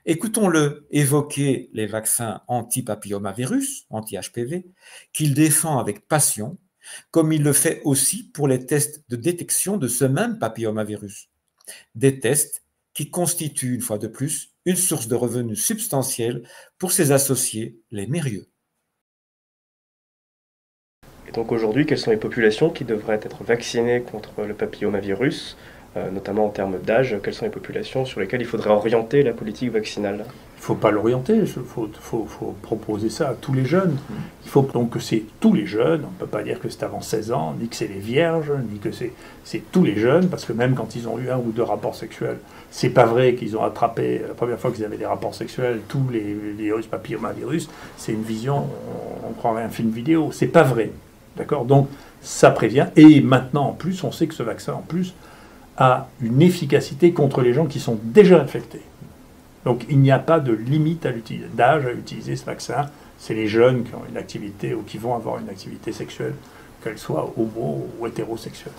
Écoutons-le évoquer les vaccins anti-papillomavirus, anti-HPV, qu'il défend avec passion, comme il le fait aussi pour les tests de détection de ce même papillomavirus. Des tests qui constituent, une fois de plus, une source de revenus substantielle pour ses associés, les Mérieux. Et donc aujourd'hui, quelles sont les populations qui devraient être vaccinées contre le papillomavirus, notamment en termes d'âge? Quelles sont les populations sur lesquelles il faudrait orienter la politique vaccinale? Il ne faut pas l'orienter, il faut proposer ça à tous les jeunes. Il faut donc que c'est tous les jeunes, on ne peut pas dire que c'est avant 16 ans, ni que c'est les vierges, ni que c'est tous les jeunes, parce que même quand ils ont eu 1 ou 2 rapports sexuels, c'est pas vrai qu'ils ont attrapé, la première fois qu'ils avaient des rapports sexuels, tous les virus papillomavirus, c'est une vision, on croirait un film vidéo, c'est pas vrai. D'accord ? Donc, ça prévient. Et maintenant, en plus, on sait que ce vaccin, en plus, a une efficacité contre les gens qui sont déjà infectés. Donc, il n'y a pas de limite d'âge à utiliser ce vaccin. C'est les jeunes qui ont une activité ou qui vont avoir une activité sexuelle, qu'elle soit homo ou hétérosexuelle.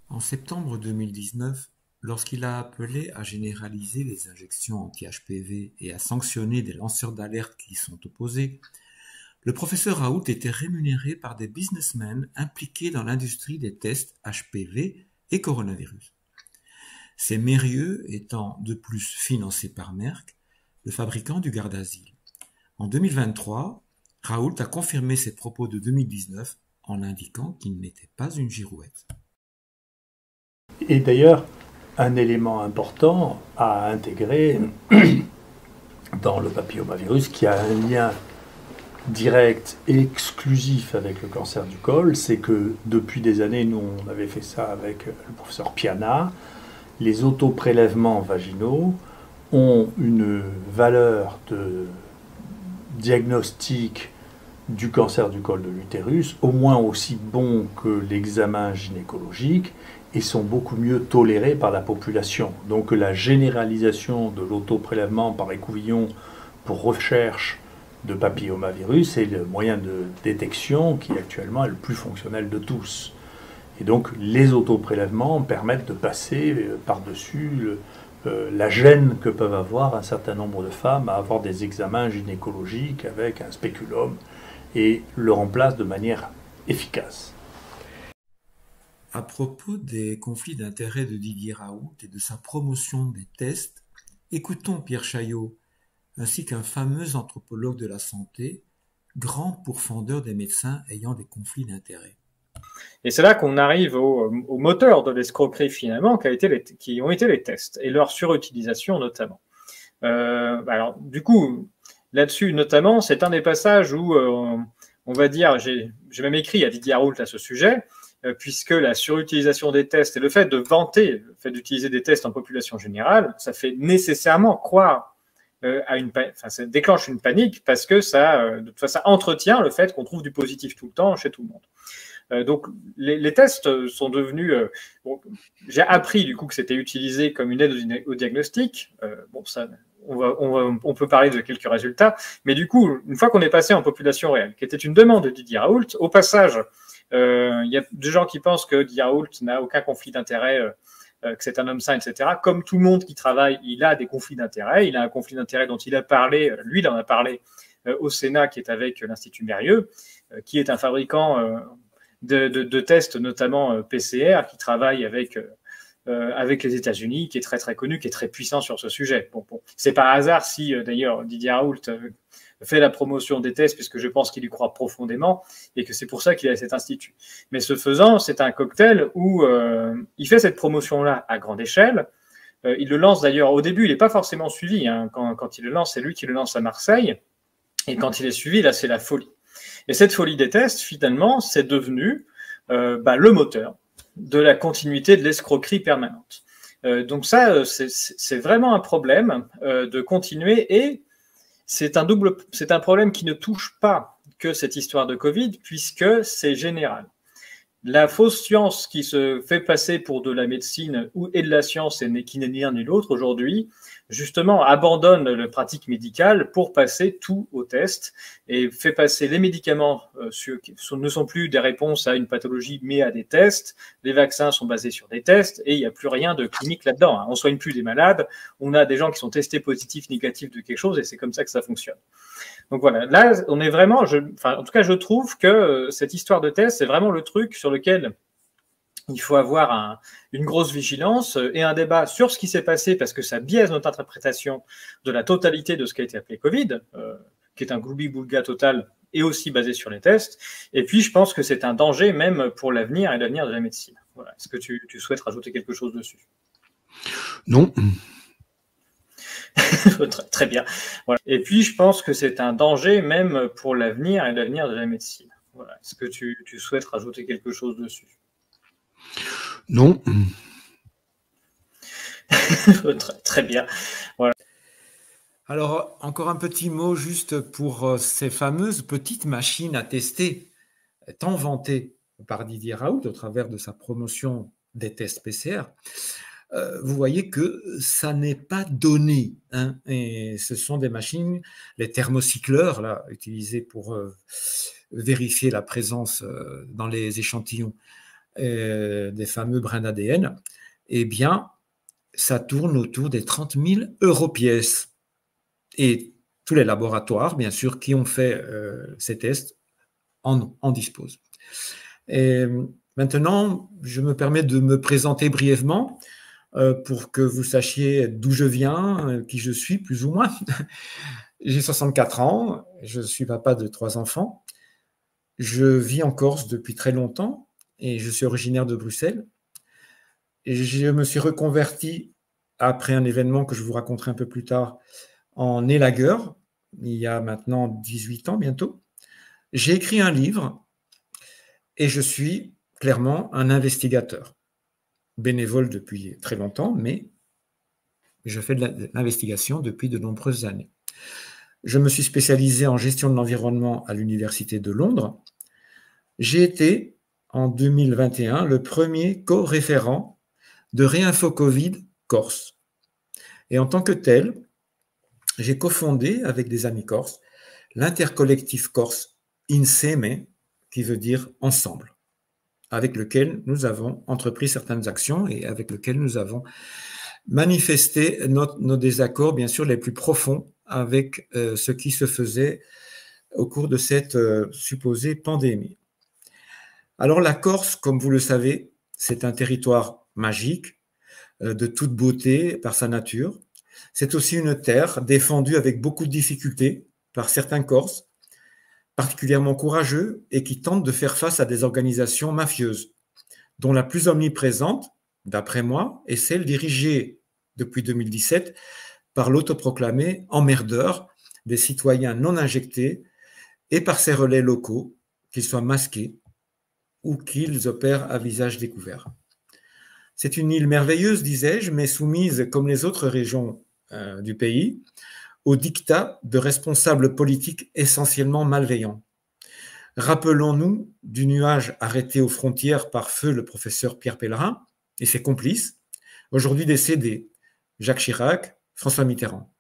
En septembre 2019, lorsqu'il a appelé à généraliser les injections anti-HPV et à sanctionner des lanceurs d'alerte qui y sont opposés, le professeur Raoult était rémunéré par des businessmen impliqués dans l'industrie des tests HPV et coronavirus. Ces Mérieux étant de plus financés par Merck, le fabricant du Gardasil. En 2023, Raoult a confirmé ses propos de 2019 en indiquant qu'il n'était pas une girouette. Et d'ailleurs, un élément important à intégrer dans le papillomavirus qui a un lien direct et exclusif avec le cancer du col, c'est que depuis des années, nous on avait fait ça avec le professeur Piana, les autoprélèvements vaginaux ont une valeur de diagnostic du cancer du col de l'utérus au moins aussi bon que l'examen gynécologique et sont beaucoup mieux tolérés par la population. Donc la généralisation de l'autoprélèvement par écouvillon pour recherche de papillomavirus est le moyen de détection qui actuellement est le plus fonctionnel de tous. Et donc les autoprélèvements permettent de passer par-dessus la gêne que peuvent avoir un certain nombre de femmes à avoir des examens gynécologiques avec un spéculum et le remplace de manière efficace. À propos des conflits d'intérêts de Didier Raoult et de sa promotion des tests, écoutons Pierre Chaillot, ainsi qu'un fameux anthropologue de la santé, grand pourfendeur des médecins ayant des conflits d'intérêts. Et c'est là qu'on arrive au moteur de l'escroquerie finalement, qui ont été les tests, et leur surutilisation notamment. Alors du coup, là-dessus notamment, c'est un des passages où, on va dire, j'ai même écrit à Didier Raoult à ce sujet, puisque la surutilisation des tests et le fait de vanter, le fait d'utiliser des tests en population générale, ça fait nécessairement croire ça déclenche une panique parce que ça entretient le fait qu'on trouve du positif tout le temps chez tout le monde. Donc les tests sont devenus... j'ai appris du coup que c'était utilisé comme une aide au diagnostic. On peut parler de quelques résultats, mais du coup, une fois qu'on est passé en population réelle, qui était une demande de Didier Raoult, au passage, il y a des gens qui pensent que Didier Raoult n'a aucun conflit d'intérêt, que c'est un homme sain, etc. Comme tout le monde qui travaille, il a des conflits d'intérêt. Il a un conflit d'intérêt dont il a parlé, lui, il en a parlé au Sénat, qui est avec l'Institut Mérieux, qui est un fabricant de tests, notamment PCR, qui travaille avec les États-Unis, qui est très très connu, qui est très puissant sur ce sujet. Bon, c'est pas hasard si d'ailleurs Didier Raoult fait la promotion des tests, puisque je pense qu'il y croit profondément et que c'est pour ça qu'il a cet institut. Mais ce faisant, c'est un cocktail où il fait cette promotion-là à grande échelle. Il le lance d'ailleurs au début, il n'est pas forcément suivi. Hein. Quand il le lance, c'est lui qui le lance à Marseille. Et quand il est suivi, là, c'est la folie. Et cette folie des tests, finalement, c'est devenu le moteur de la continuité de l'escroquerie permanente. Donc ça, c'est vraiment un problème de continuer, et c'est un problème qui ne touche pas que cette histoire de Covid, puisque c'est général. La fausse science qui se fait passer pour de la médecine et de la science, et qui n'est ni l'un ni l'autre aujourd'hui, justement abandonne la pratique médicale pour passer tout au test et fait passer les médicaments ne sont plus des réponses à une pathologie mais à des tests. Les vaccins sont basés sur des tests et il n'y a plus rien de clinique là-dedans. On ne soigne plus des malades, on a des gens qui sont testés positifs, négatifs de quelque chose, et c'est comme ça que ça fonctionne. Donc voilà, là on est vraiment, en tout cas je trouve que cette histoire de test, c'est vraiment le truc sur lequel il faut avoir une grosse vigilance et un débat sur ce qui s'est passé, parce que ça biaise notre interprétation de la totalité de ce qui a été appelé Covid, qui est un gloubi-boulga total et aussi basé sur les tests. Et puis, je pense que c'est un danger même pour l'avenir et l'avenir de la médecine. Voilà. Est-ce que tu souhaites rajouter quelque chose dessus? Non. Très bien. Voilà. Et puis, je pense que c'est un danger même pour l'avenir et l'avenir de la médecine. Voilà. Est-ce que tu souhaites rajouter quelque chose dessus? Non. Très bien. Voilà. Alors, encore un petit mot juste pour ces fameuses petites machines à tester, tant vantées par Didier Raoult au travers de sa promotion des tests PCR. Vous voyez que ça n'est pas donné, hein, et ce sont des machines, les thermocycleurs là, utilisés pour vérifier la présence dans les échantillons des fameux brins d'ADN, eh bien, ça tourne autour des 30 000 € pièce. Et tous les laboratoires, bien sûr, qui ont fait ces tests en disposent. Et maintenant, je me permets de me présenter brièvement pour que vous sachiez d'où je viens, qui je suis, plus ou moins. J'ai 64 ans, je suis papa de 3 enfants. Je vis en Corse depuis très longtemps et je suis originaire de Bruxelles. Et je me suis reconverti après un événement que je vous raconterai un peu plus tard en élagueur, il y a maintenant 18 ans bientôt. J'ai écrit un livre et je suis clairement un investigateur. Bénévole depuis très longtemps, mais je fais de l'investigation depuis de nombreuses années. Je me suis spécialisé en gestion de l'environnement à l'Université de Londres. J'ai été, en 2021, le premier co-référent de Réinfo Covid Corse. Et en tant que tel, j'ai cofondé avec des amis corses l'intercollectif corse INSEME, qui veut dire ensemble, avec lequel nous avons entrepris certaines actions et avec lequel nous avons manifesté nos désaccords, bien sûr, les plus profonds avec ce qui se faisait au cours de cette supposée pandémie. Alors la Corse, comme vous le savez, c'est un territoire magique, de toute beauté par sa nature. C'est aussi une terre défendue avec beaucoup de difficultés par certains Corses, particulièrement courageux et qui tentent de faire face à des organisations mafieuses, dont la plus omniprésente, d'après moi, est celle dirigée depuis 2017 par l'autoproclamé emmerdeur des citoyens non injectés et par ses relais locaux, qu'ils soient masqués ou qu'ils opèrent à visage découvert. C'est une île merveilleuse, disais-je, mais soumise, comme les autres régions du pays, au diktat de responsables politiques essentiellement malveillants. Rappelons-nous du nuage arrêté aux frontières par feu le professeur Pierre Pellerin et ses complices, aujourd'hui décédés, Jacques Chirac, François Mitterrand.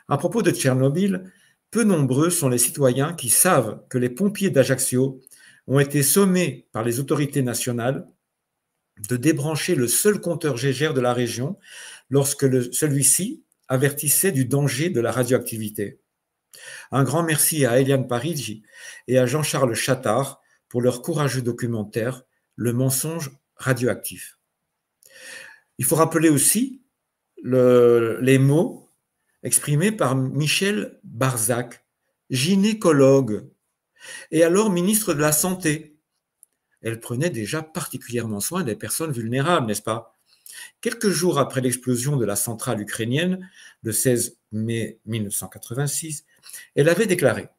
À propos de Tchernobyl, peu nombreux sont les citoyens qui savent que les pompiers d'Ajaccio ont été sommés par les autorités nationales de débrancher le seul compteur Gégère de la région lorsque celui-ci avertissait du danger de la radioactivité. Un grand merci à Eliane Parigi et à Jean-Charles Chattard pour leur courageux documentaire « Le mensonge radioactif ». Il faut rappeler aussi les mots exprimés par Michel Barzac, gynécologue, et alors ministre de la Santé. Elle prenait déjà particulièrement soin des personnes vulnérables, n'est-ce pas? Quelques jours après l'explosion de la centrale ukrainienne, le 16 mai 1986, elle avait déclaré,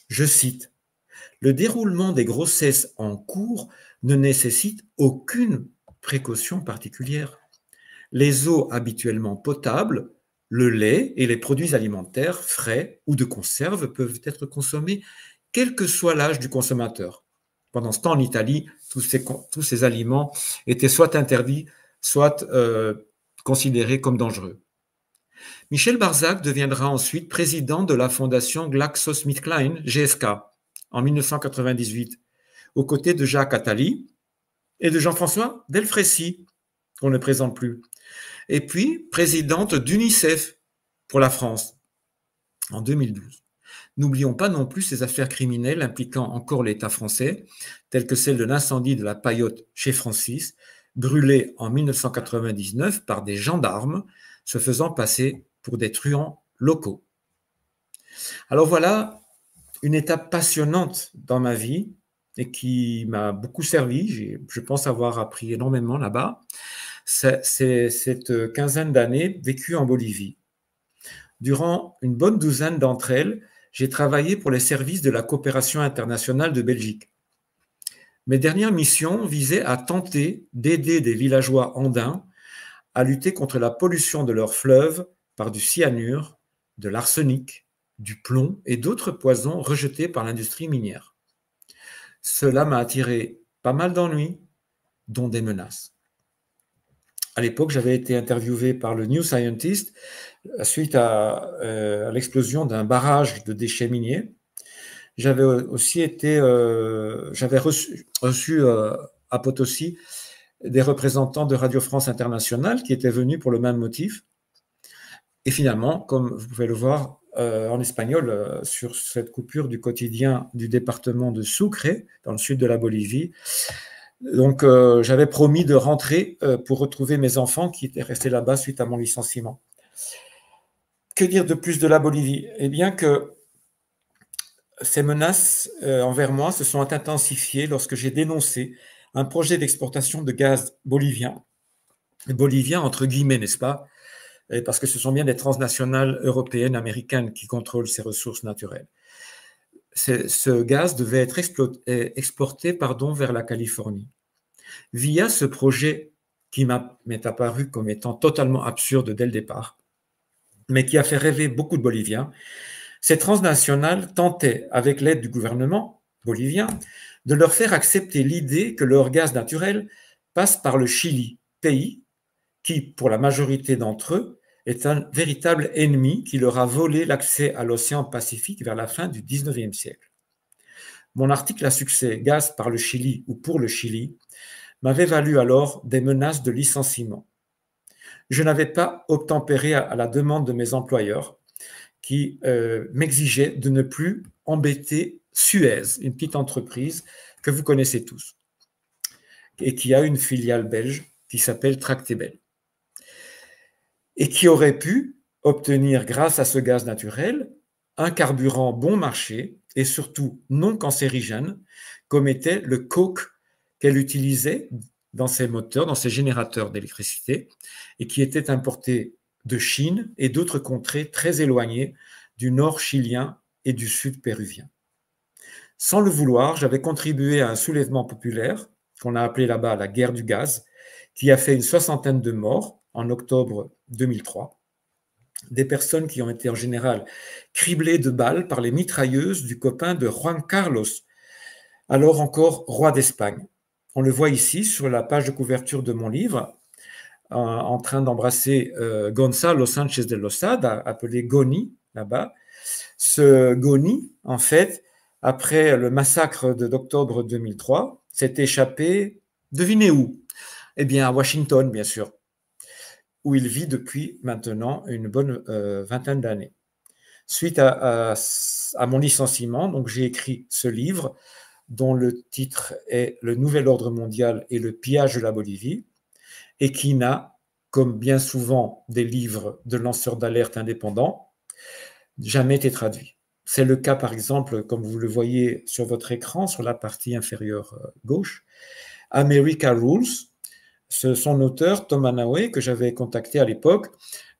je cite, « Le déroulement des grossesses en cours ne nécessite aucune précaution particulière. Les eaux habituellement potables, le lait et les produits alimentaires frais ou de conserve peuvent être consommés quel que soit l'âge du consommateur. » Pendant ce temps, en Italie, tous ces aliments étaient soit interdits, soit considérés comme dangereux. Michel Barzac deviendra ensuite président de la fondation GlaxoSmithKline, GSK, en 1998, aux côtés de Jacques Attali et de Jean-François Delfrécy, qu'on ne présente plus, et puis présidente d'UNICEF pour la France en 2012. N'oublions pas non plus ces affaires criminelles impliquant encore l'État français, telles que celle de l'incendie de la Paillote chez Francis, brûlée en 1999 par des gendarmes se faisant passer pour des truands locaux. Alors voilà une étape passionnante dans ma vie et qui m'a beaucoup servi. Je pense avoir appris énormément là-bas. C'est cette quinzaine d'années vécues en Bolivie. Durant une bonne douzaine d'entre elles, j'ai travaillé pour les services de la coopération internationale de Belgique. Mes dernières missions visaient à tenter d'aider des villageois andins à lutter contre la pollution de leurs fleuves par du cyanure, de l'arsenic, du plomb et d'autres poisons rejetés par l'industrie minière. Cela m'a attiré pas mal d'ennuis, dont des menaces. À l'époque, j'avais été interviewé par le New Scientist suite à l'explosion d'un barrage de déchets miniers. J'avais aussi reçu à Potosi des représentants de Radio France Internationale qui étaient venus pour le même motif. Et finalement, comme vous pouvez le voir en espagnol, sur cette coupure du quotidien du département de Sucre, dans le sud de la Bolivie, donc j'avais promis de rentrer pour retrouver mes enfants qui étaient restés là-bas suite à mon licenciement. Que dire de plus de la Bolivie? Eh bien que ces menaces envers moi se sont intensifiées lorsque j'ai dénoncé un projet d'exportation de gaz bolivien entre guillemets, n'est-ce pas? Parce que ce sont bien des transnationales européennes, américaines qui contrôlent ces ressources naturelles. Ce gaz devait être exporté vers la Californie. Via ce projet qui m'est apparu comme étant totalement absurde dès le départ, mais qui a fait rêver beaucoup de Boliviens, ces transnationales tentaient, avec l'aide du gouvernement bolivien, de leur faire accepter l'idée que leur gaz naturel passe par le Chili, pays qui, pour la majorité d'entre eux, est un véritable ennemi qui leur a volé l'accès à l'océan Pacifique vers la fin du XIXe siècle. Mon article à succès « Gaz par le Chili ou pour le Chili » m'avait valu alors des menaces de licenciement. Je n'avais pas obtempéré à la demande de mes employeurs, qui m'exigeait de ne plus embêter Suez, une petite entreprise que vous connaissez tous, et qui a une filiale belge qui s'appelle Tractebel, et qui aurait pu obtenir, grâce à ce gaz naturel, un carburant bon marché et surtout non cancérigène, comme était le coke qu'elle utilisait dans ses moteurs, dans ses générateurs d'électricité, et qui était importé de Chine et d'autres contrées très éloignées du nord chilien et du sud péruvien. Sans le vouloir, j'avais contribué à un soulèvement populaire, qu'on a appelé là-bas la guerre du gaz, qui a fait une 60aine de morts en octobre 2003. Des personnes qui ont été en général criblées de balles par les mitrailleuses du copain de Juan Carlos, alors encore roi d'Espagne. On le voit ici sur la page de couverture de mon livre, en train d'embrasser Gonzalo Sánchez de Losada, appelé Goni, là-bas. Ce Goni, en fait, après le massacre d'octobre 2003, s'est échappé, devinez où? Eh bien, à Washington, bien sûr, où il vit depuis maintenant une bonne vingtaine d'années. Suite à mon licenciement, donc j'ai écrit ce livre, dont le titre est « Le nouvel ordre mondial et le pillage de la Bolivie », et qui n'a, comme bien souvent des livres de lanceurs d'alerte indépendants, jamais été traduit. C'est le cas, par exemple, comme vous le voyez sur votre écran, sur la partie inférieure gauche, America Rules. Son auteur, Tom Hanaway, que j'avais contacté à l'époque,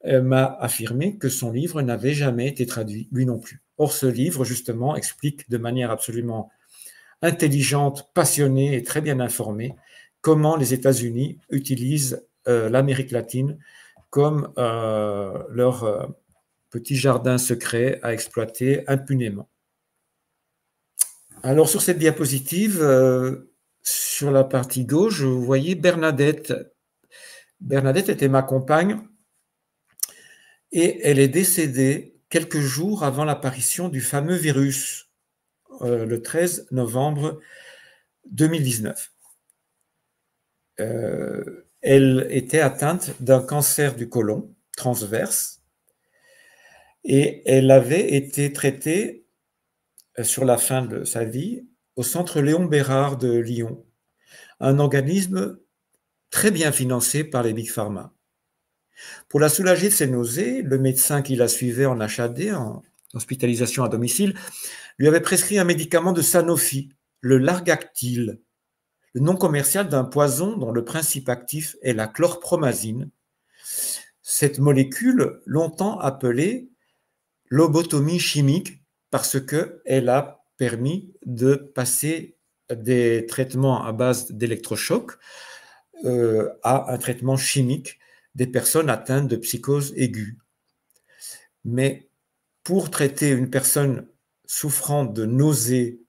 m'a affirmé que son livre n'avait jamais été traduit, lui non plus. Or, ce livre, justement, explique de manière absolument intelligente, passionnée et très bien informée comment les États-Unis utilisent l'Amérique latine comme leur petit jardin secret à exploiter impunément. Alors, sur cette diapositive, sur la partie gauche, vous voyez Bernadette. Bernadette était ma compagne et elle est décédée quelques jours avant l'apparition du fameux virus, le 13 novembre 2019. Elle était atteinte d'un cancer du côlon transverse et elle avait été traitée sur la fin de sa vie au centre Léon Bérard de Lyon, un organisme très bien financé par les Big Pharma. Pour la soulager de ses nausées, le médecin qui la suivait en HAD, en hospitalisation à domicile, lui avait prescrit un médicament de Sanofi, le Largactil, le nom commercial d'un poison dont le principe actif est la chlorpromazine. Cette molécule, longtemps appelée lobotomie chimique, parce qu'elle a permis de passer des traitements à base d'électrochocs à un traitement chimique des personnes atteintes de psychose aiguë. Mais pour traiter une personne souffrant de nausées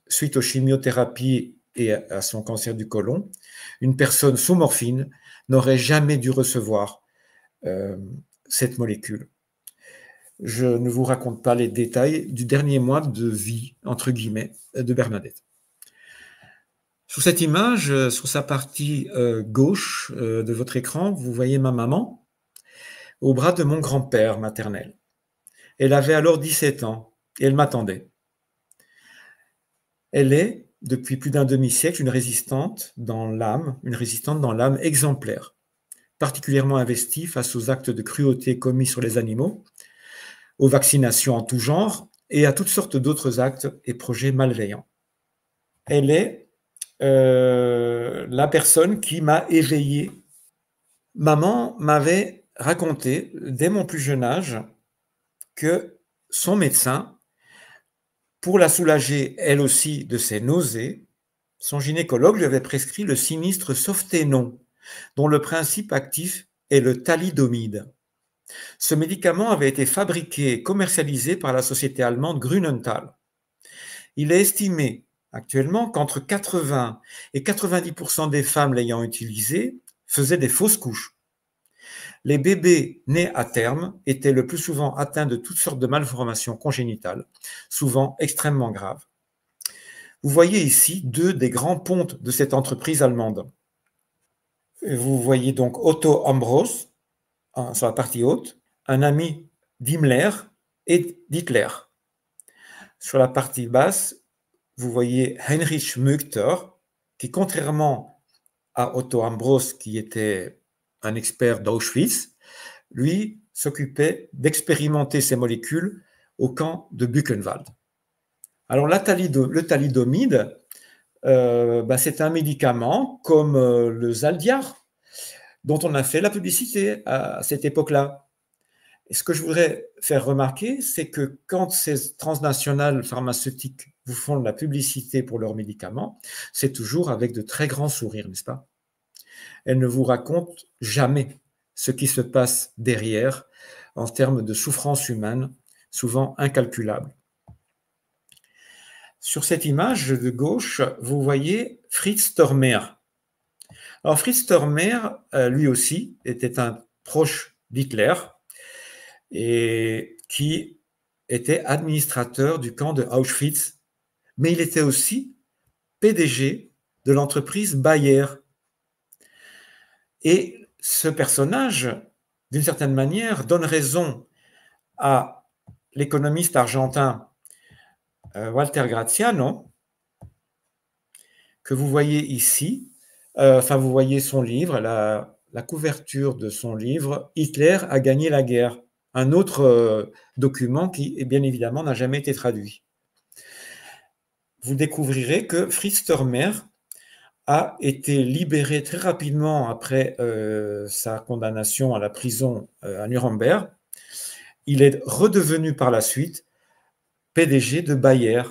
suite aux chimiothérapies et à son cancer du côlon, une personne sous morphine n'aurait jamais dû recevoir cette molécule. Je ne vous raconte pas les détails du dernier mois de vie, entre guillemets, de Bernadette. Sur cette image, sur sa partie gauche de votre écran, vous voyez ma maman au bras de mon grand-père maternel. Elle avait alors 17 ans et elle m'attendait. Elle est, depuis plus d'un demi-siècle, une résistante dans l'âme exemplaire, particulièrement investie face aux actes de cruauté commis sur les animaux, aux vaccinations en tout genre et à toutes sortes d'autres actes et projets malveillants. Elle est la personne qui m'a éveillé. Maman m'avait raconté, dès mon plus jeune âge, que son médecin, pour la soulager elle aussi de ses nausées, son gynécologue lui avait prescrit le sinistre Softenon, dont le principe actif est le thalidomide. Ce médicament avait été fabriqué et commercialisé par la société allemande Grünenthal. Il est estimé actuellement qu'entre 80 et 90% des femmes l'ayant utilisé faisaient des fausses couches. Les bébés nés à terme étaient le plus souvent atteints de toutes sortes de malformations congénitales, souvent extrêmement graves. Vous voyez ici deux des grands pontes de cette entreprise allemande. Vous voyez donc Otto Ambros, sur la partie haute, un ami d'Himmler, et d'Hitler. Sur la partie basse, vous voyez Heinrich Mückter, qui, contrairement à Otto Ambros, qui était un expert d'Auschwitz, lui s'occupait d'expérimenter ces molécules au camp de Buchenwald. Alors, le thalidomide, c'est un médicament comme le Zaldiar, dont on a fait la publicité à cette époque-là. Et ce que je voudrais faire remarquer, c'est que quand ces transnationales pharmaceutiques vous font de la publicité pour leurs médicaments, c'est toujours avec de très grands sourires, n'est-ce pas? Elles ne vous racontent jamais ce qui se passe derrière en termes de souffrance humaine, souvent incalculable. Sur cette image de gauche, vous voyez Fritz Stormer. Alors Fritz Stormer, lui aussi, était un proche d'Hitler et qui était administrateur du camp de Auschwitz, mais il était aussi PDG de l'entreprise Bayer. Et ce personnage, d'une certaine manière, donne raison à l'économiste argentin Walter Graziano, que vous voyez ici. Vous voyez son livre, la couverture de son livre « Hitler a gagné la guerre », un autre document qui, bien évidemment, n'a jamais été traduit. Vous découvrirez que Fritz Stormer a été libéré très rapidement après sa condamnation à la prison à Nuremberg. Il est redevenu par la suite PDG de Bayer.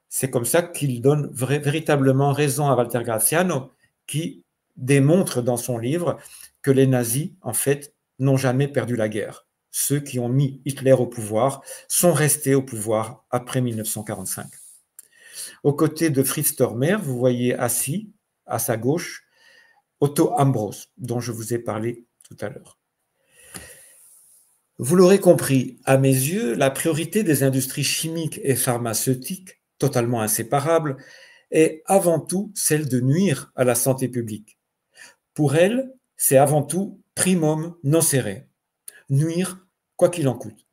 C'est comme ça qu'il donne véritablement raison à Walter Graziano, qui démontre dans son livre que les nazis, en fait, n'ont jamais perdu la guerre. Ceux qui ont mis Hitler au pouvoir sont restés au pouvoir après 1945. Aux côtés de Fritz Stormer, vous voyez assis, à sa gauche, Otto Ambros, dont je vous ai parlé tout à l'heure. Vous l'aurez compris, à mes yeux, la priorité des industries chimiques et pharmaceutiques, totalement inséparables, est avant tout celle de nuire à la santé publique. Pour elles, c'est avant tout primum nocere, nuire quoi qu'il en coûte.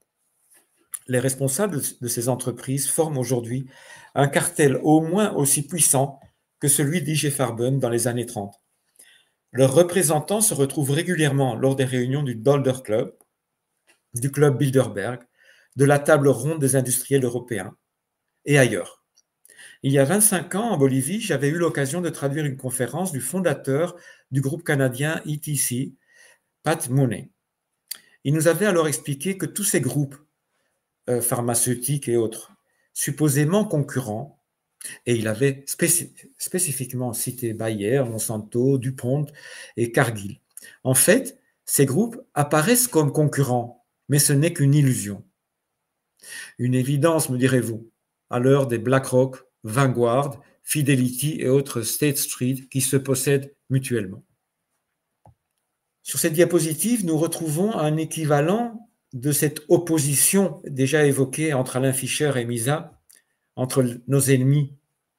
Les responsables de ces entreprises forment aujourd'hui un cartel au moins aussi puissant que celui d'I.G. Farben dans les années 30. Leurs représentants se retrouvent régulièrement lors des réunions du Dolder Club, du Club Bilderberg, de la Table ronde des industriels européens et ailleurs. Il y a 25 ans, en Bolivie, j'avais eu l'occasion de traduire une conférence du fondateur du groupe canadien ETC, Pat Mooney. Il nous avait alors expliqué que tous ces groupes pharmaceutiques et autres, supposément concurrents, et il avait spécifiquement cité Bayer, Monsanto, DuPont et Cargill. En fait, ces groupes apparaissent comme concurrents, mais ce n'est qu'une illusion. Une évidence, me direz-vous, à l'heure des BlackRock, Vanguard, Fidelity et autres State Street qui se possèdent mutuellement. Sur cette diapositive, nous retrouvons un équivalent de cette opposition déjà évoquée entre Alain Fischer et Misa, entre nos ennemis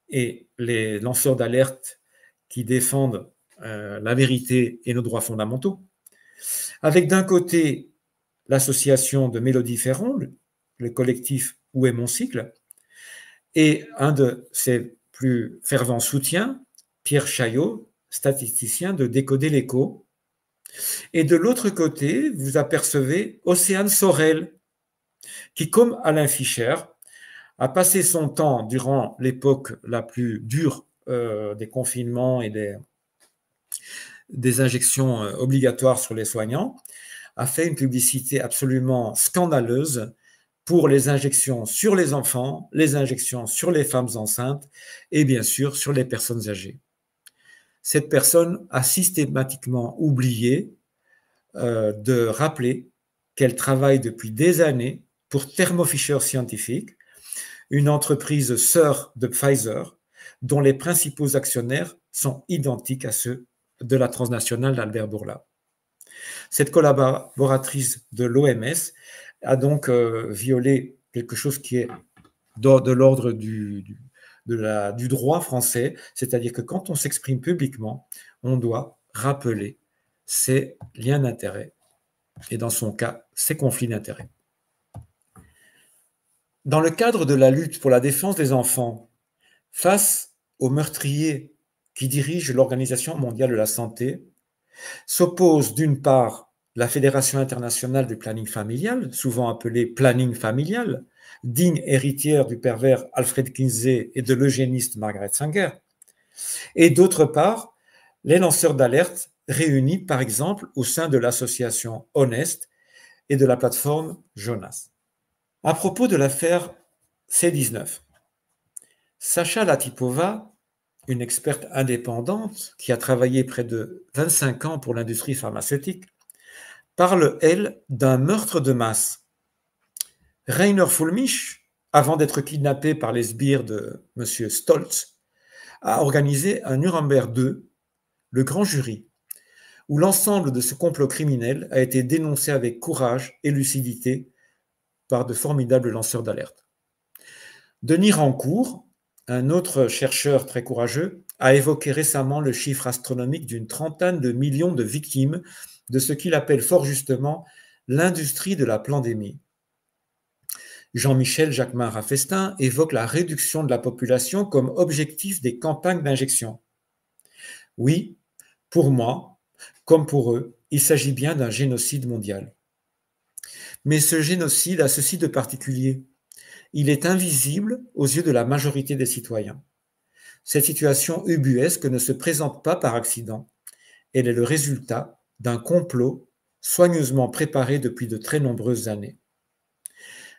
et les lanceurs d'alerte qui défendent la vérité et nos droits fondamentaux, avec d'un côté l'association de Mélodie Ferron, le collectif Où est mon cycle, et un de ses plus fervents soutiens, Pierre Chaillot, statisticien de Décoder l'écho. Et de l'autre côté, vous apercevez Océane Sorel, qui, comme Alain Fischer, a passé son temps durant l'époque la plus dure des confinements et des injections obligatoires sur les soignants, a fait une publicité absolument scandaleuse pour les injections sur les enfants, les injections sur les femmes enceintes et bien sûr sur les personnes âgées. Cette personne a systématiquement oublié de rappeler qu'elle travaille depuis des années pour Thermo Fisher Scientific, une entreprise sœur de Pfizer, dont les principaux actionnaires sont identiques à ceux de la transnationale d'Albert Bourla. Cette collaboratrice de l'OMS a donc violé quelque chose qui est de l'ordre du droit français, c'est-à-dire que quand on s'exprime publiquement, on doit rappeler ses liens d'intérêt et dans son cas, ses conflits d'intérêt. Dans le cadre de la lutte pour la défense des enfants, face aux meurtriers qui dirigent l'Organisation mondiale de la santé, s'oppose d'une part la Fédération internationale du planning familial, souvent appelée planning familial, digne héritière du pervers Alfred Kinsey et de l'eugéniste Margaret Sanger, et d'autre part les lanceurs d'alerte réunis par exemple au sein de l'association Honest et de la plateforme Jonas. À propos de l'affaire C19, Sacha Latipova, une experte indépendante qui a travaillé près de 25 ans pour l'industrie pharmaceutique, parle, elle, d'un meurtre de masse. Rainer Fulmich, avant d'être kidnappé par les sbires de M. Stoltz, a organisé un Nuremberg II, le grand jury, où l'ensemble de ce complot criminel a été dénoncé avec courage et lucidité par de formidables lanceurs d'alerte. Denis Rancourt, un autre chercheur très courageux, a évoqué récemment le chiffre astronomique d'une trentaine de millions de victimes de ce qu'il appelle fort justement l'industrie de la pandémie. Jean-Michel Jacquemin-Raffestin évoque la réduction de la population comme objectif des campagnes d'injection. Oui, pour moi, comme pour eux, il s'agit bien d'un génocide mondial. Mais ce génocide a ceci de particulier. Il est invisible aux yeux de la majorité des citoyens. Cette situation ubuesque ne se présente pas par accident. Elle est le résultat d'un complot soigneusement préparé depuis de très nombreuses années.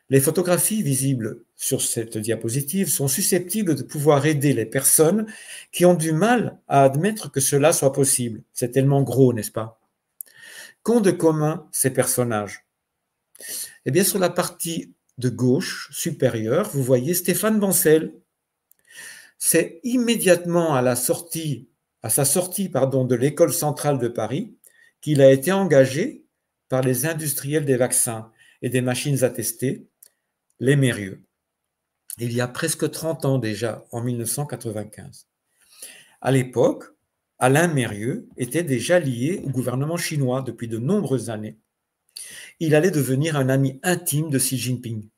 Les photographies visibles sur cette diapositive sont susceptibles de pouvoir aider les personnes qui ont du mal à admettre que cela soit possible. C'est tellement gros, n'est-ce pas? Qu'ont de commun ces personnages? Eh bien, sur la partie de gauche supérieure, vous voyez Stéphane Bancel. C'est immédiatement à sa sortie de l'école centrale de Paris qu'il a été engagé par les industriels des vaccins et des machines à tester, les Mérieux. Il y a presque 30 ans déjà, en 1995. À l'époque, Alain Mérieux était déjà lié au gouvernement chinois depuis de nombreuses années. Il allait devenir un ami intime de Xi Jinping.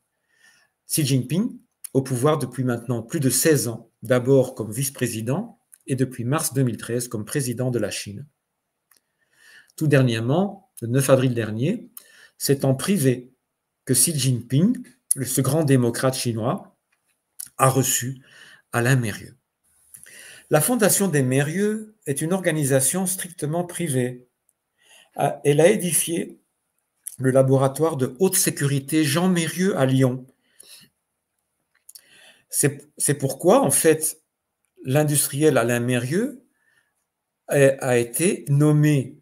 Xi Jinping, au pouvoir depuis maintenant plus de 16 ans, d'abord comme vice-président et depuis mars 2013 comme président de la Chine. Tout dernièrement, le 9 avril dernier, c'est en privé que Xi Jinping, ce grand démocrate chinois, a reçu Alain Mérieux. La Fondation des Mérieux est une organisation strictement privée. Elle a édifié le laboratoire de haute sécurité Jean Mérieux à Lyon. C'est pourquoi, en fait, l'industriel Alain Mérieux a été nommé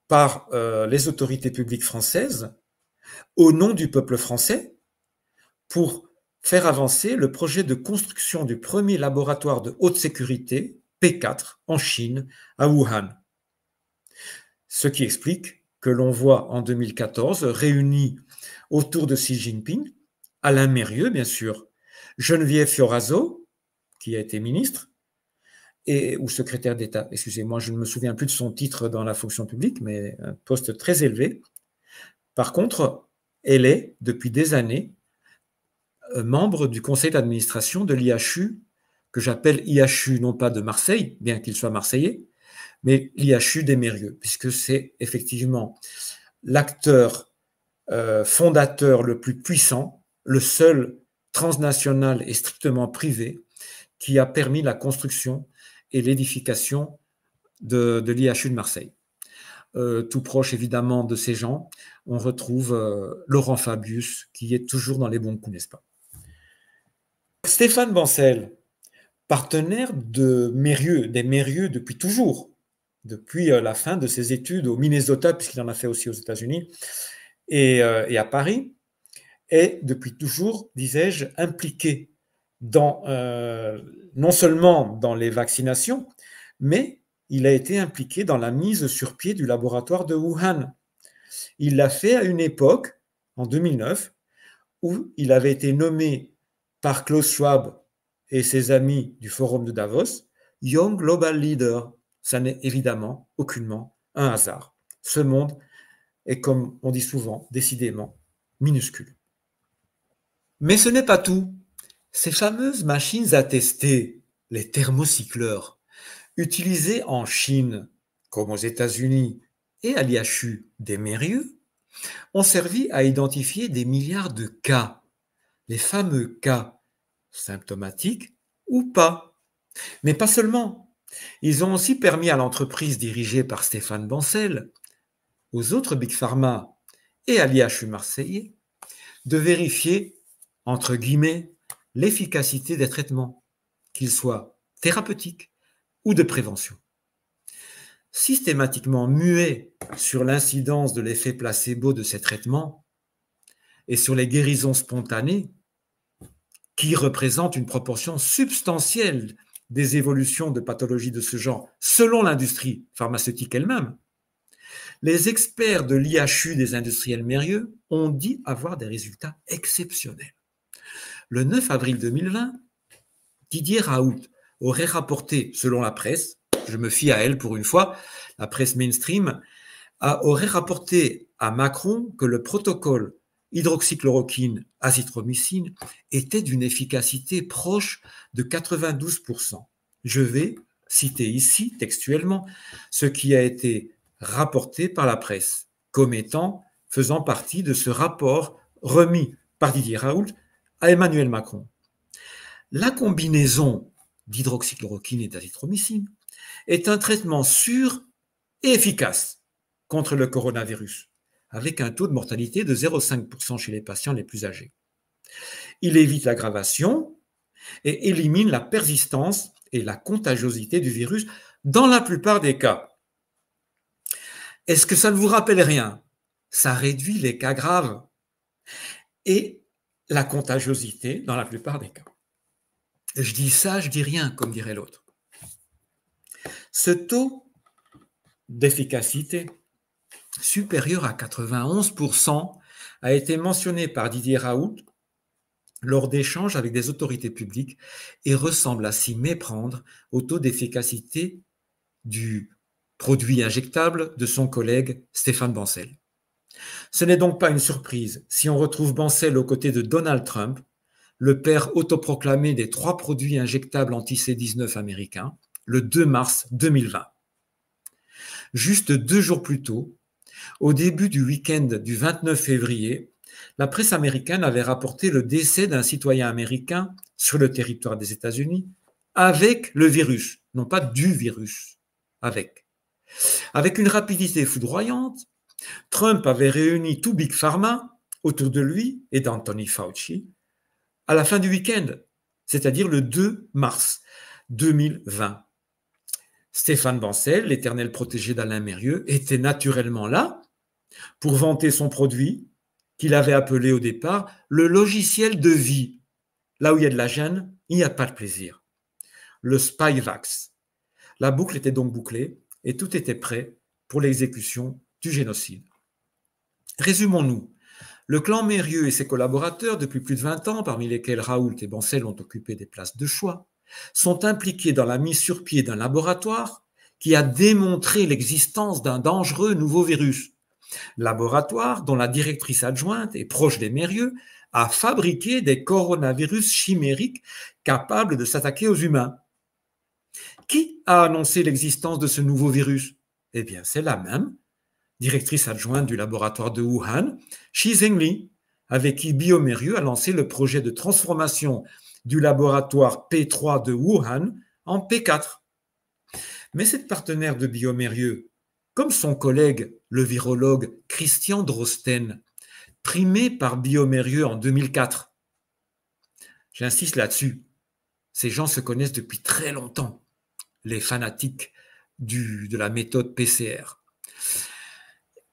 par les autorités publiques françaises au nom du peuple français pour faire avancer le projet de construction du premier laboratoire de haute sécurité, P4, en Chine, à Wuhan. Ce qui explique que l'on voit en 2014 réunis autour de Xi Jinping, Alain Mérieux, bien sûr, Geneviève Fioraso, qui a été ministre, ou secrétaire d'État, excusez-moi, je ne me souviens plus de son titre dans la fonction publique, mais un poste très élevé. Par contre, elle est, depuis des années, membre du conseil d'administration de l'IHU, que j'appelle IHU, non pas de Marseille, bien qu'il soit marseillais, mais l'IHU des Mérieux, puisque c'est effectivement l'acteur fondateur le plus puissant, le seul transnational et strictement privé, qui a permis la construction et l'édification de l'IHU de Marseille. Tout proche évidemment de ces gens, on retrouve Laurent Fabius, qui est toujours dans les bons coups, n'est-ce pas? Stéphane Bancel, partenaire des Mérieux depuis toujours, depuis la fin de ses études au Minnesota, puisqu'il en a fait aussi aux États-Unis, et à Paris, est depuis toujours, disais-je, impliqué dans, non seulement dans les vaccinations, mais il a été impliqué dans la mise sur pied du laboratoire de Wuhan. Il l'a fait à une époque, en 2009, où il avait été nommé par Klaus Schwab et ses amis du Forum de Davos, Young Global Leader. Ça n'est évidemment aucunement un hasard. Ce monde est, comme on dit souvent, décidément minuscule. Mais ce n'est pas tout. Ces fameuses machines à tester, les thermocycleurs, utilisés en Chine, comme aux États-Unis et à l'IHU des Mérieux, ont servi à identifier des milliards de cas, les fameux cas symptomatiques ou pas. Mais pas seulement. Ils ont aussi permis à l'entreprise dirigée par Stéphane Bancel, aux autres Big Pharma et à l'IHU marseillais, de vérifier, entre guillemets, l'efficacité des traitements, qu'ils soient thérapeutiques ou de prévention. Systématiquement muets sur l'incidence de l'effet placebo de ces traitements et sur les guérisons spontanées, qui représentent une proportion substantielle des évolutions de pathologies de ce genre, selon l'industrie pharmaceutique elle-même, les experts de l'IHU des industriels Mérieux ont dit avoir des résultats exceptionnels. Le 9 avril 2020, Didier Raoult aurait rapporté, selon la presse, je me fie à elle pour une fois, la presse mainstream, aurait rapporté à Macron que le protocole hydroxychloroquine, azithromycine était d'une efficacité proche de 92%. Je vais citer ici textuellement ce qui a été rapporté par la presse comme étant faisant partie de ce rapport remis par Didier Raoult à Emmanuel Macron. La combinaison d'hydroxychloroquine et d'azithromycine est un traitement sûr et efficace contre le coronavirus, avec un taux de mortalité de 0,5% chez les patients les plus âgés. Il évite l'aggravation et élimine la persistance et la contagiosité du virus dans la plupart des cas. Est-ce que ça ne vous rappelle rien? Ça réduit les cas graves et la contagiosité dans la plupart des cas. Je dis ça, je dis rien, comme dirait l'autre. Ce taux d'efficacité supérieur à 91% a été mentionné par Didier Raoult lors d'échanges avec des autorités publiques et ressemble à s'y méprendre au taux d'efficacité du produit injectable de son collègue Stéphane Bancel. Ce n'est donc pas une surprise si on retrouve Bancel aux côtés de Donald Trump, le père autoproclamé des 3 produits injectables anti-C19 américains, le 2 mars 2020. Juste 2 jours plus tôt, au début du week-end du 29 février, la presse américaine avait rapporté le décès d'un citoyen américain sur le territoire des États-Unis avec le virus, non pas du virus, avec. Avec une rapidité foudroyante, Trump avait réuni tout Big Pharma autour de lui et d'Anthony Fauci à la fin du week-end, c'est-à-dire le 2 mars 2020. Stéphane Bancel, l'éternel protégé d'Alain Mérieux, était naturellement là pour vanter son produit qu'il avait appelé au départ le logiciel de vie. Là où il y a de la gêne, il n'y a pas de plaisir. Le Spyvax. La boucle était donc bouclée et tout était prêt pour l'exécution du génocide. Résumons-nous. Le clan Mérieux et ses collaborateurs, depuis plus de 20 ans, parmi lesquels Raoult et Bancel ont occupé des places de choix, sont impliqués dans la mise sur pied d'un laboratoire qui a démontré l'existence d'un dangereux nouveau virus. Laboratoire dont la directrice adjointe et proche des Mérieux a fabriqué des coronavirus chimériques capables de s'attaquer aux humains. Qui a annoncé l'existence de ce nouveau virus? Eh bien, c'est la même directrice adjointe du laboratoire de Wuhan, Shi Zhengli, avec qui bioMérieux a lancé le projet de transformation du laboratoire P3 de Wuhan en P4. Mais cette partenaire de bioMérieux, comme son collègue, le virologue Christian Drosten, primé par bioMérieux en 2004, j'insiste là-dessus, ces gens se connaissent depuis très longtemps, les fanatiques de la méthode PCR.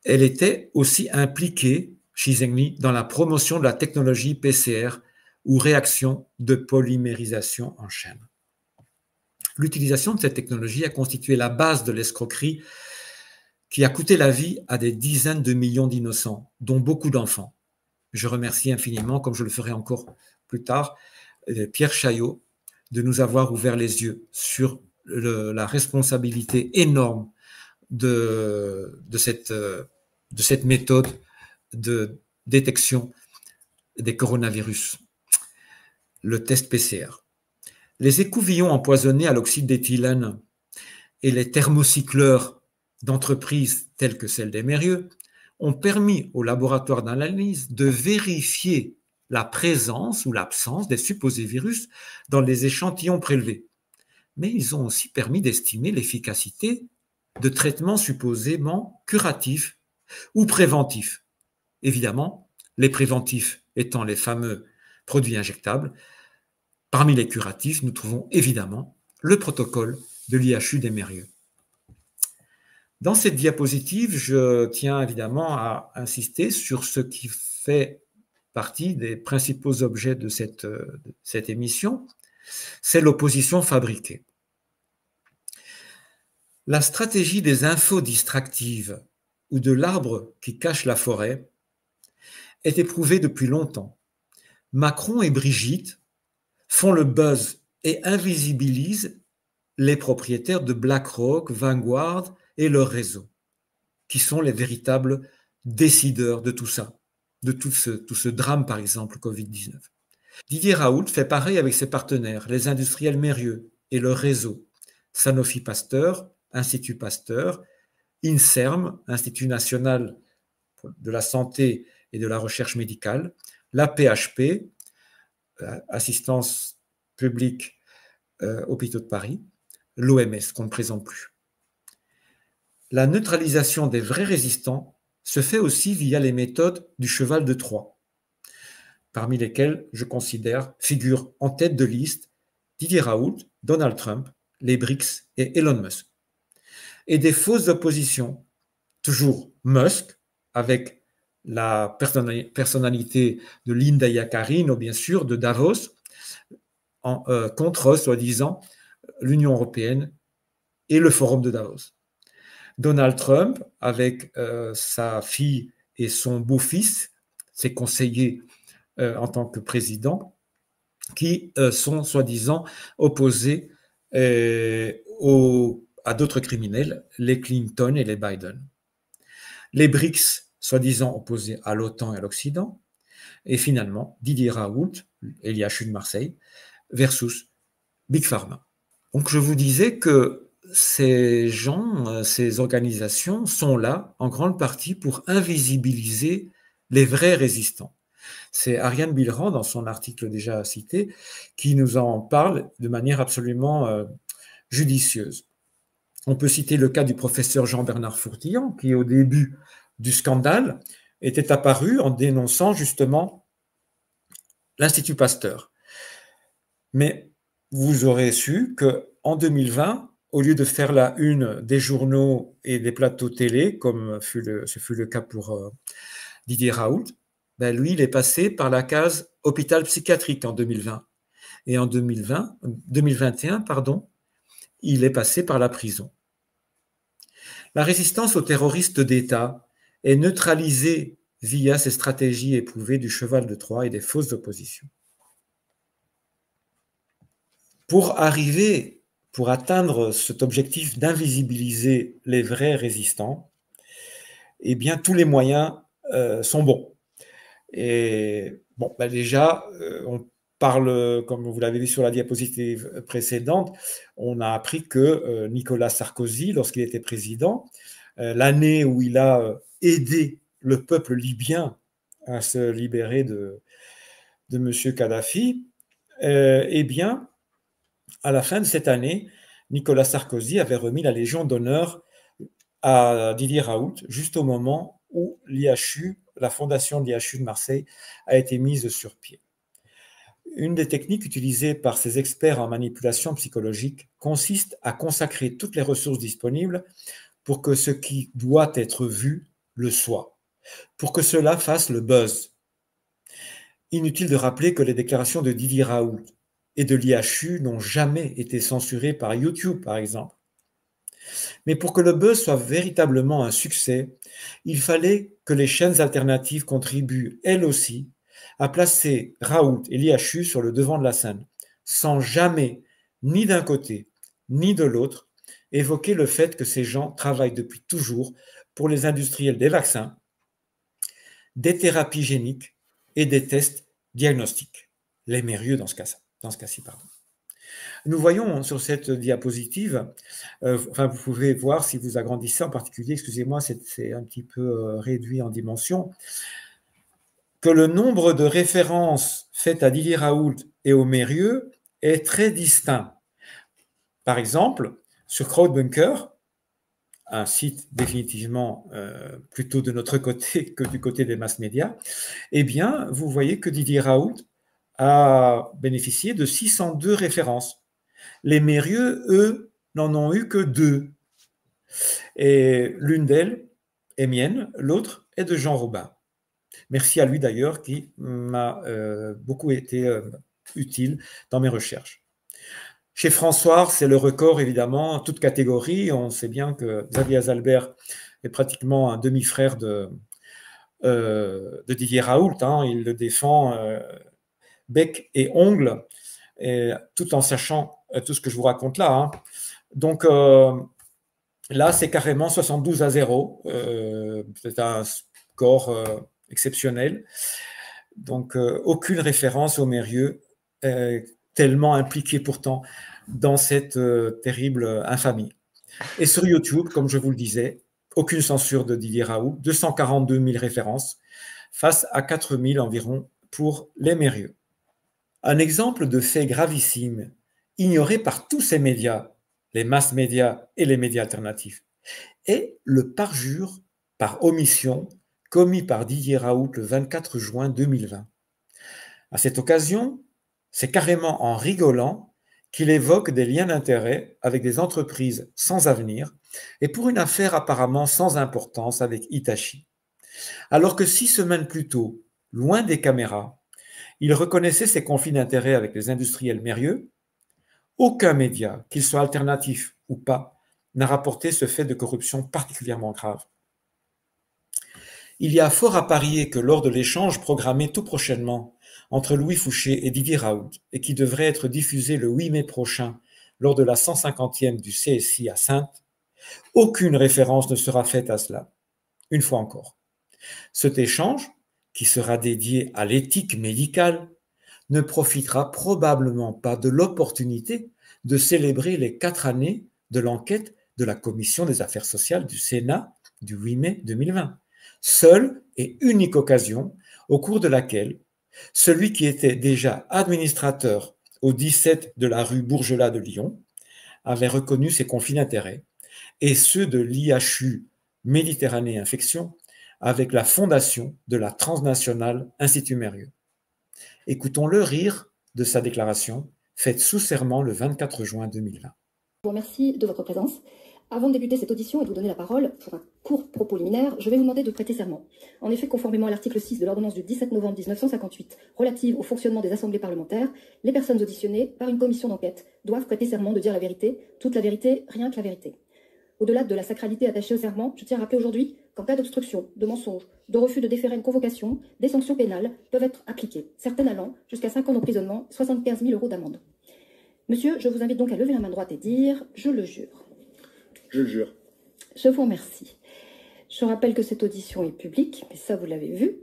Elle était aussi impliquée, Shi Zhengli, dans la promotion de la technologie PCR ou réaction de polymérisation en chaîne. L'utilisation de cette technologie a constitué la base de l'escroquerie qui a coûté la vie à des dizaines de millions d'innocents, dont beaucoup d'enfants. Je remercie infiniment, comme je le ferai encore plus tard, Pierre Chaillot de nous avoir ouvert les yeux sur la responsabilité énorme de cette méthode de détection des coronavirus le test PCR. Les écouvillons empoisonnés à l'oxyde d'éthylène et les thermocycleurs d'entreprises telles que celle des Mérieux ont permis au laboratoire d'analyse de vérifier la présence ou l'absence des supposés virus dans les échantillons prélevés. Mais ils ont aussi permis d'estimer l'efficacité de traitements supposément curatifs ou préventifs. Évidemment, les préventifs étant les fameux produits injectables. Parmi les curatifs, nous trouvons évidemment le protocole de l'IHU des Mérieux. Dans cette diapositive, je tiens évidemment à insister sur ce qui fait partie des principaux objets de cette émission, c'est l'opposition fabriquée. La stratégie des infos distractives ou de l'arbre qui cache la forêt est éprouvée depuis longtemps. Macron et Brigitte font le buzz et invisibilisent les propriétaires de BlackRock, Vanguard et leur réseau, qui sont les véritables décideurs de tout ça, de tout ce drame, par exemple, Covid-19. Didier Raoult fait pareil avec ses partenaires, les industriels Mérieux et leur réseau, Sanofi Pasteur, Institut Pasteur, INSERM, Institut national de la santé et de la recherche médicale, l'AP-HP, Assistance publique Hôpitaux de Paris, l'OMS, qu'on ne présente plus. La neutralisation des vrais résistants se fait aussi via les méthodes du cheval de Troie, parmi lesquelles je considère figurent en tête de liste Didier Raoult, Donald Trump, les BRICS et Elon Musk. Et des fausses oppositions, toujours Musk, avec la personnalité de Linda Yaccarino, bien sûr, de Davos, contre, soi-disant, l'Union européenne et le Forum de Davos. Donald Trump, avec sa fille et son beau-fils, ses conseillers en tant que président, qui sont soi-disant opposés à d'autres criminels, les Clinton et les Biden. Les BRICS, soi-disant opposés à l'OTAN et à l'Occident, et finalement Didier Raoult et l'IHU de Marseille versus Big Pharma. Donc je vous disais que ces gens, ces organisations sont là en grande partie pour invisibiliser les vrais résistants. C'est Ariane Bilran, dans son article déjà cité, qui nous en parle de manière absolument judicieuse. On peut citer le cas du professeur Jean-Bernard Fourtillon, qui au début du scandale était apparu en dénonçant justement l'Institut Pasteur. Mais vous aurez su qu'en 2020, au lieu de faire la une des journaux et des plateaux télé, comme ce fut le cas pour Didier Raoult, ben lui, il est passé par la case hôpital psychiatrique en 2020. Et en 2021, il est passé par la prison. La résistance aux terroristes d'État est neutralisée via ces stratégies éprouvées du cheval de Troie et des fausses oppositions. Pour atteindre cet objectif d'invisibiliser les vrais résistants, eh bien, tous les moyens sont bons. Et bon, ben déjà, on parle, comme vous l'avez vu sur la diapositive précédente, on a appris que Nicolas Sarkozy, lorsqu'il était président, l'année où il a aidé le peuple libyen à se libérer de M. Kadhafi, eh bien, à la fin de cette année, Nicolas Sarkozy avait remis la Légion d'honneur à Didier Raoult, juste au moment où l'IHU, la fondation de l'IHU de Marseille, a été mise sur pied. Une des techniques utilisées par ces experts en manipulation psychologique consiste à consacrer toutes les ressources disponibles pour que ce qui doit être vu le soit, pour que cela fasse le buzz. Inutile de rappeler que les déclarations de Didier Raoult et de l'IHU n'ont jamais été censurées par YouTube, par exemple. Mais pour que le buzz soit véritablement un succès, il fallait que les chaînes alternatives contribuent, elles aussi, à placer Raoult et l'IHU sur le devant de la scène, sans jamais, ni d'un côté, ni de l'autre, évoquer le fait que ces gens travaillent depuis toujours pour les industriels des vaccins, des thérapies géniques et des tests diagnostiques. les Mérieux dans ce cas-ci. Nous voyons sur cette diapositive, vous pouvez voir si vous agrandissez en particulier, excusez-moi, c'est un petit peu réduit en dimension, que le nombre de références faites à Didier Raoult et aux Mérieux est très distinct. Par exemple, sur Crowdbunker, un site définitivement plutôt de notre côté que du côté des masses médias, eh bien, vous voyez que Didier Raoult a bénéficié de 602 références. Les Mérieux, eux, n'en ont eu que 2. Et l'une d'elles est mienne, l'autre est de Jean Robin. Merci à lui d'ailleurs qui m'a beaucoup été utile dans mes recherches. Chez François, c'est le record évidemment, toute catégorie. On sait bien que Xavier Azalbert est pratiquement un demi-frère de Didier Raoult. Hein. Il le défend bec et ongle, et tout en sachant tout ce que je vous raconte là. Hein. Donc là, c'est carrément 72-0. C'est un score exceptionnel. Donc, aucune référence aux Mérieux, tellement impliqués pourtant dans cette terrible infamie. Et sur YouTube, comme je vous le disais, aucune censure de Didier Raoult, 242 000 références face à 4 000 environ pour les Mérieux. Un exemple de fait gravissime, ignoré par tous ces médias, les masses médias et les médias alternatifs, est le parjure par omission commis par Didier Raoult le 24 juin 2020. À cette occasion, c'est carrément en rigolant qu'il évoque des liens d'intérêt avec des entreprises sans avenir et pour une affaire apparemment sans importance avec Hitachi. Alors que 6 semaines plus tôt, loin des caméras, il reconnaissait ses conflits d'intérêts avec les industriels Mérieux, aucun média, qu'il soit alternatif ou pas, n'a rapporté ce fait de corruption particulièrement grave. Il y a fort à parier que lors de l'échange programmé tout prochainement entre Louis Fouché et Didier Raoult, et qui devrait être diffusé le 8 mai prochain lors de la 150e du CSI à Saintes, aucune référence ne sera faite à cela, une fois encore. Cet échange, qui sera dédié à l'éthique médicale, ne profitera probablement pas de l'opportunité de célébrer les 4 années de l'enquête de la Commission des affaires sociales du Sénat du 8 mai 2020. Seule et unique occasion au cours de laquelle celui qui était déjà administrateur au 17 de la rue Bourgelat de Lyon avait reconnu ses conflits d'intérêts et ceux de l'IHU Méditerranée Infection avec la fondation de la transnationale Institut Mérieux. Écoutons-le rire de sa déclaration faite sous serment le 24 juin 2020. Je vous remercie de votre présence. Avant de débuter cette audition et de vous donner la parole pour un court propos liminaire, je vais vous demander de prêter serment. En effet, conformément à l'article 6 de l'ordonnance du 17 novembre 1958 relative au fonctionnement des assemblées parlementaires, les personnes auditionnées par une commission d'enquête doivent prêter serment de dire la vérité, toute la vérité, rien que la vérité. Au-delà de la sacralité attachée au serment, je tiens à rappeler aujourd'hui qu'en cas d'obstruction, de mensonge, de refus de déférer une convocation, des sanctions pénales peuvent être appliquées, certaines allant jusqu'à 5 ans d'emprisonnement, 75 000 € d'amende. Monsieur, je vous invite donc à lever la main droite et dire « Je le jure ». Je le jure. Je vous remercie. Je rappelle que cette audition est publique, mais ça vous l'avez vu.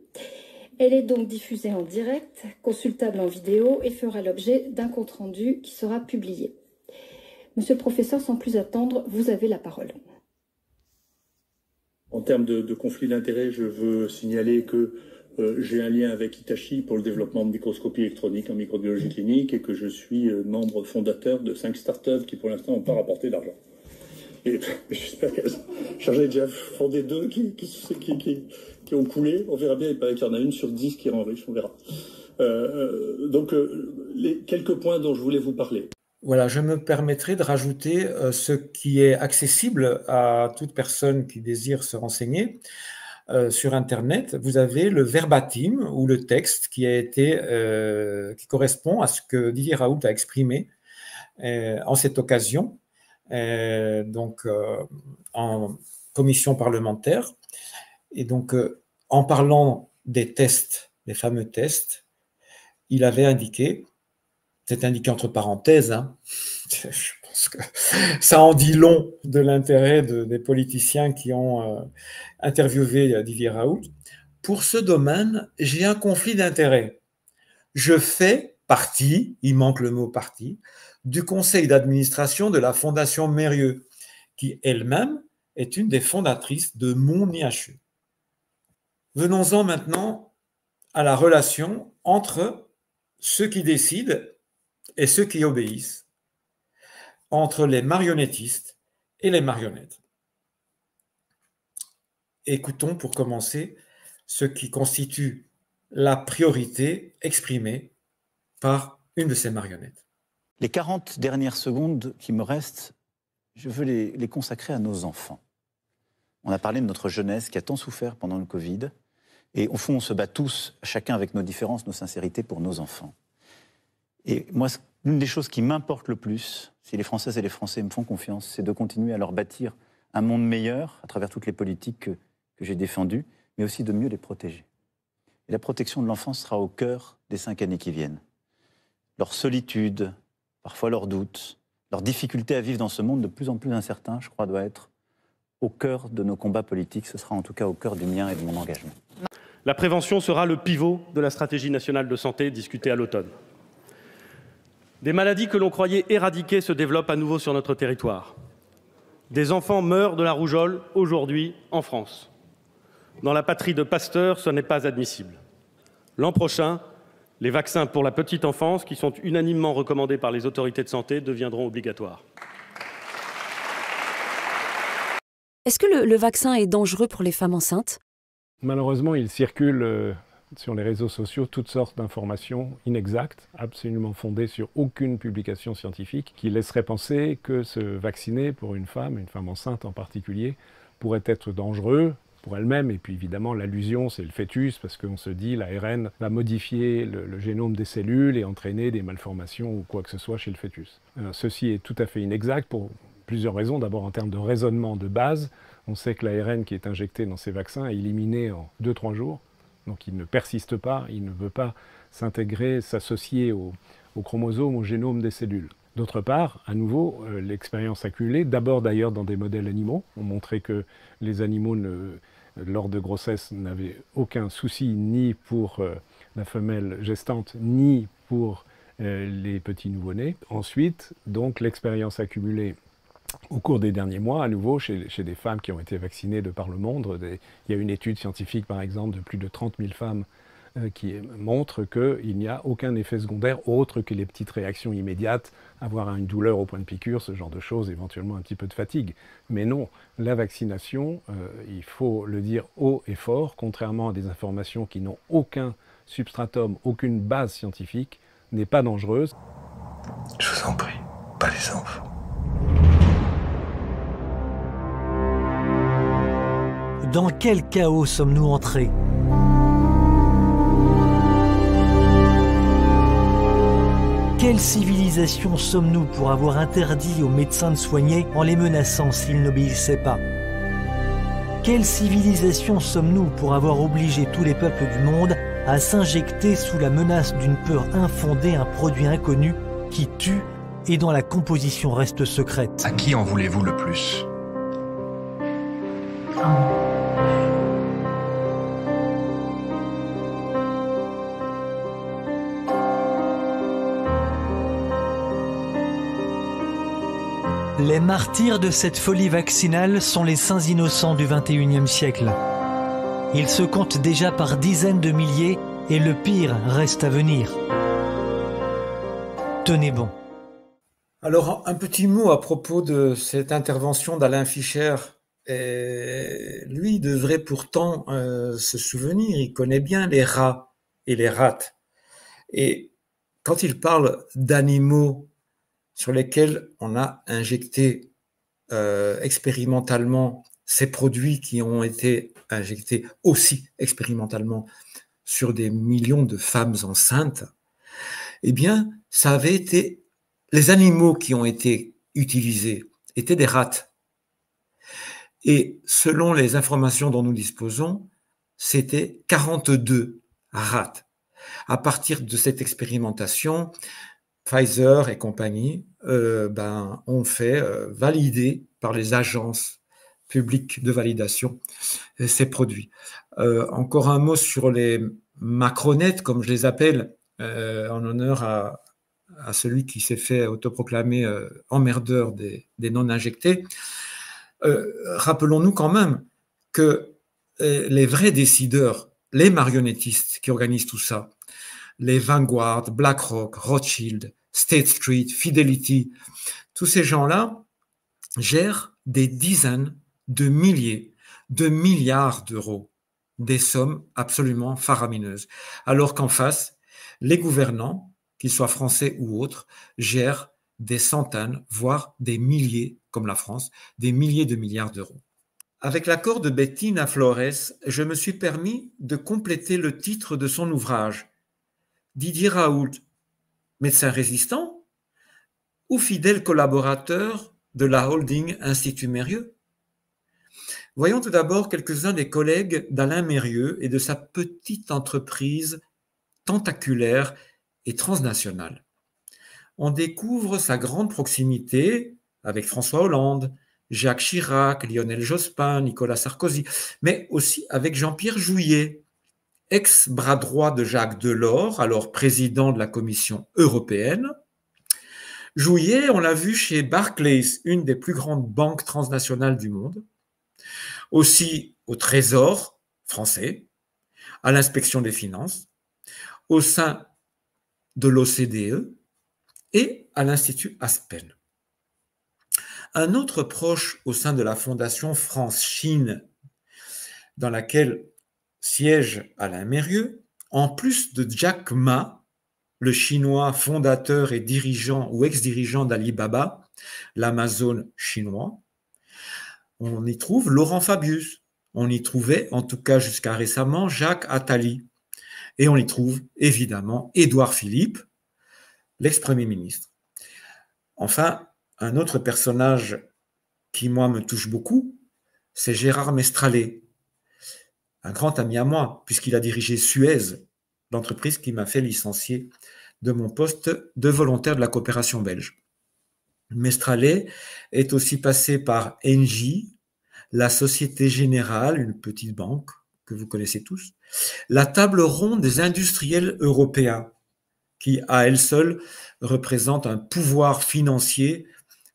Elle est donc diffusée en direct, consultable en vidéo et fera l'objet d'un compte-rendu qui sera publié. Monsieur le professeur, sans plus attendre, vous avez la parole. En termes de conflit d'intérêts, je veux signaler que j'ai un lien avec Hitachi pour le développement de microscopie électronique en microbiologie clinique et que je suis membre fondateur de 5 startups qui pour l'instant n'ont pas rapporté d'argent. Et j'espère que j'en ai déjà fondé 2 qui ont coulé. On verra bien, il paraît qu'il y en a une sur 10 qui rend riche, on verra. Donc, les quelques points dont je voulais vous parler. Voilà, je me permettrai de rajouter ce qui est accessible à toute personne qui désire se renseigner. Sur Internet, vous avez le verbatim ou le texte qui a été, qui correspond à ce que Didier Raoult a exprimé en cette occasion. Donc en commission parlementaire et donc en parlant des tests, les fameux tests, il avait indiqué, c'est indiqué entre parenthèses, hein, je pense que ça en dit long de l'intérêt des politiciens qui ont interviewé Didier Raoult. Pour ce domaine, j'ai un conflit d'intérêts. Je fais partie, il manque le mot partie, du conseil d'administration de la Fondation Mérieux, qui elle-même est une des fondatrices de mon IHE. Venons-en maintenant à la relation entre ceux qui décident et ceux qui obéissent, entre les marionnettistes et les marionnettes. Écoutons pour commencer ce qui constitue la priorité exprimée par une de ces marionnettes. Les 40 dernières secondes qui me restent, je veux les consacrer à nos enfants. On a parlé de notre jeunesse qui a tant souffert pendant le Covid. Et au fond, on se bat tous, chacun avec nos différences, nos sincérités, pour nos enfants. Et moi, l'une des choses qui m'importe le plus, si les Françaises et les Français me font confiance, c'est de continuer à leur bâtir un monde meilleur à travers toutes les politiques que j'ai défendues, mais aussi de mieux les protéger. Et la protection de l'enfance sera au cœur des 5 années qui viennent. Leur solitude, parfois leurs doutes, leur difficulté à vivre dans ce monde de plus en plus incertain, je crois, doit être au cœur de nos combats politiques. Ce sera en tout cas au cœur du mien et de mon engagement. La prévention sera le pivot de la stratégie nationale de santé discutée à l'automne. Des maladies que l'on croyait éradiquées se développent à nouveau sur notre territoire. Des enfants meurent de la rougeole aujourd'hui en France. Dans la patrie de Pasteur, ce n'est pas admissible. L'an prochain, les vaccins pour la petite enfance, qui sont unanimement recommandés par les autorités de santé, deviendront obligatoires. Est-ce que le vaccin est dangereux pour les femmes enceintes ? Malheureusement, il circule sur les réseaux sociaux toutes sortes d'informations inexactes, absolument fondées sur aucune publication scientifique, qui laisseraient penser que se vacciner pour une femme enceinte en particulier, pourrait être dangereux pour elle-même. Et puis évidemment, l'allusion, c'est le fœtus, parce qu'on se dit l'ARN va modifier le génome des cellules et entraîner des malformations ou quoi que ce soit chez le fœtus. Ceci est tout à fait inexact pour plusieurs raisons. D'abord, en termes de raisonnement de base, on sait que l'ARN qui est injecté dans ces vaccins est éliminé en 2-3 jours. Donc il ne persiste pas, il ne veut pas s'intégrer, s'associer au chromosome, au génome des cellules. D'autre part, à nouveau, l'expérience accumulée, d'abord d'ailleurs dans des modèles animaux, ont montré que les animaux, lors de grossesse, n'avaient aucun souci ni pour la femelle gestante, ni pour les petits nouveau-nés. Ensuite, donc, l'expérience accumulée au cours des derniers mois, à nouveau, chez des femmes qui ont été vaccinées de par le monde, il y a une étude scientifique, par exemple, de plus de 30 000 femmes qui montre qu'il n'y a aucun effet secondaire autre que les petites réactions immédiates, avoir une douleur au point de piqûre, ce genre de choses, éventuellement un petit peu de fatigue. Mais non, la vaccination, il faut le dire haut et fort, contrairement à des informations qui n'ont aucun substratum, aucune base scientifique, n'est pas dangereuse. Je vous en prie, pas les enfants. Dans quel chaos sommes-nous entrés ? Quelle civilisation sommes-nous pour avoir interdit aux médecins de soigner en les menaçant s'ils n'obéissaient pas? Quelle civilisation sommes-nous pour avoir obligé tous les peuples du monde à s'injecter sous la menace d'une peur infondée un produit inconnu qui tue et dont la composition reste secrète? À qui en voulez-vous le plus? Les martyrs de cette folie vaccinale sont les saints innocents du XXIe siècle. Ils se comptent déjà par dizaines de milliers et le pire reste à venir. Tenez bon. Alors, un petit mot à propos de cette intervention d'Alain Fischer. Lui devrait pourtant se souvenir, il connaît bien les rats et les rates. Et quand il parle d'animaux sur lesquels on a injecté expérimentalement ces produits qui ont été injectés aussi expérimentalement sur des millions de femmes enceintes, eh bien, ça avait été... Les animaux qui ont été utilisés étaient des rats. Et selon les informations dont nous disposons, c'était 42 rats. À partir de cette expérimentation, Pfizer et compagnie ont fait valider par les agences publiques de validation ces produits. Encore un mot sur les macronettes, comme je les appelle, en honneur à celui qui s'est fait autoproclamer emmerdeur des non-injectés. Rappelons-nous quand même que les vrais décideurs, les marionnettistes qui organisent tout ça, les Vanguard, BlackRock, Rothschild, State Street, Fidelity, tous ces gens-là gèrent des dizaines de milliers de milliards d'euros, des sommes absolument faramineuses. Alors qu'en face, les gouvernants, qu'ils soient français ou autres, gèrent des centaines, voire des milliers, comme la France, des milliers de milliards d'euros. Avec l'accord de Bettina Flores, je me suis permis de compléter le titre de son ouvrage. Didier Raoult, médecin résistant ou fidèle collaborateur de la holding Institut Mérieux? Voyons tout d'abord quelques-uns des collègues d'Alain Mérieux et de sa petite entreprise tentaculaire et transnationale. On découvre sa grande proximité avec François Hollande, Jacques Chirac, Lionel Jospin, Nicolas Sarkozy, mais aussi avec Jean-Pierre Jouyet, ex-bras droit de Jacques Delors, alors président de la Commission européenne. Jouyet, on l'a vu chez Barclays, une des plus grandes banques transnationales du monde, aussi au Trésor français, à l'inspection des finances, au sein de l'OCDE et à l'Institut Aspen. Un autre proche au sein de la Fondation France-Chine, dans laquelle siège Alain Mérieux, en plus de Jack Ma, le chinois fondateur et dirigeant ou ex-dirigeant d'Alibaba, l'Amazon chinois, on y trouve Laurent Fabius, on y trouvait, en tout cas jusqu'à récemment, Jacques Attali, et on y trouve évidemment Édouard Philippe, l'ex-premier ministre. Enfin, un autre personnage qui, moi, me touche beaucoup, c'est Gérard Mestralet, un grand ami à moi, puisqu'il a dirigé Suez, l'entreprise qui m'a fait licencier de mon poste de volontaire de la coopération belge. Mestralet est aussi passé par Engie, la Société Générale, une petite banque que vous connaissez tous, la table ronde des industriels européens, qui à elle seule représente un pouvoir financier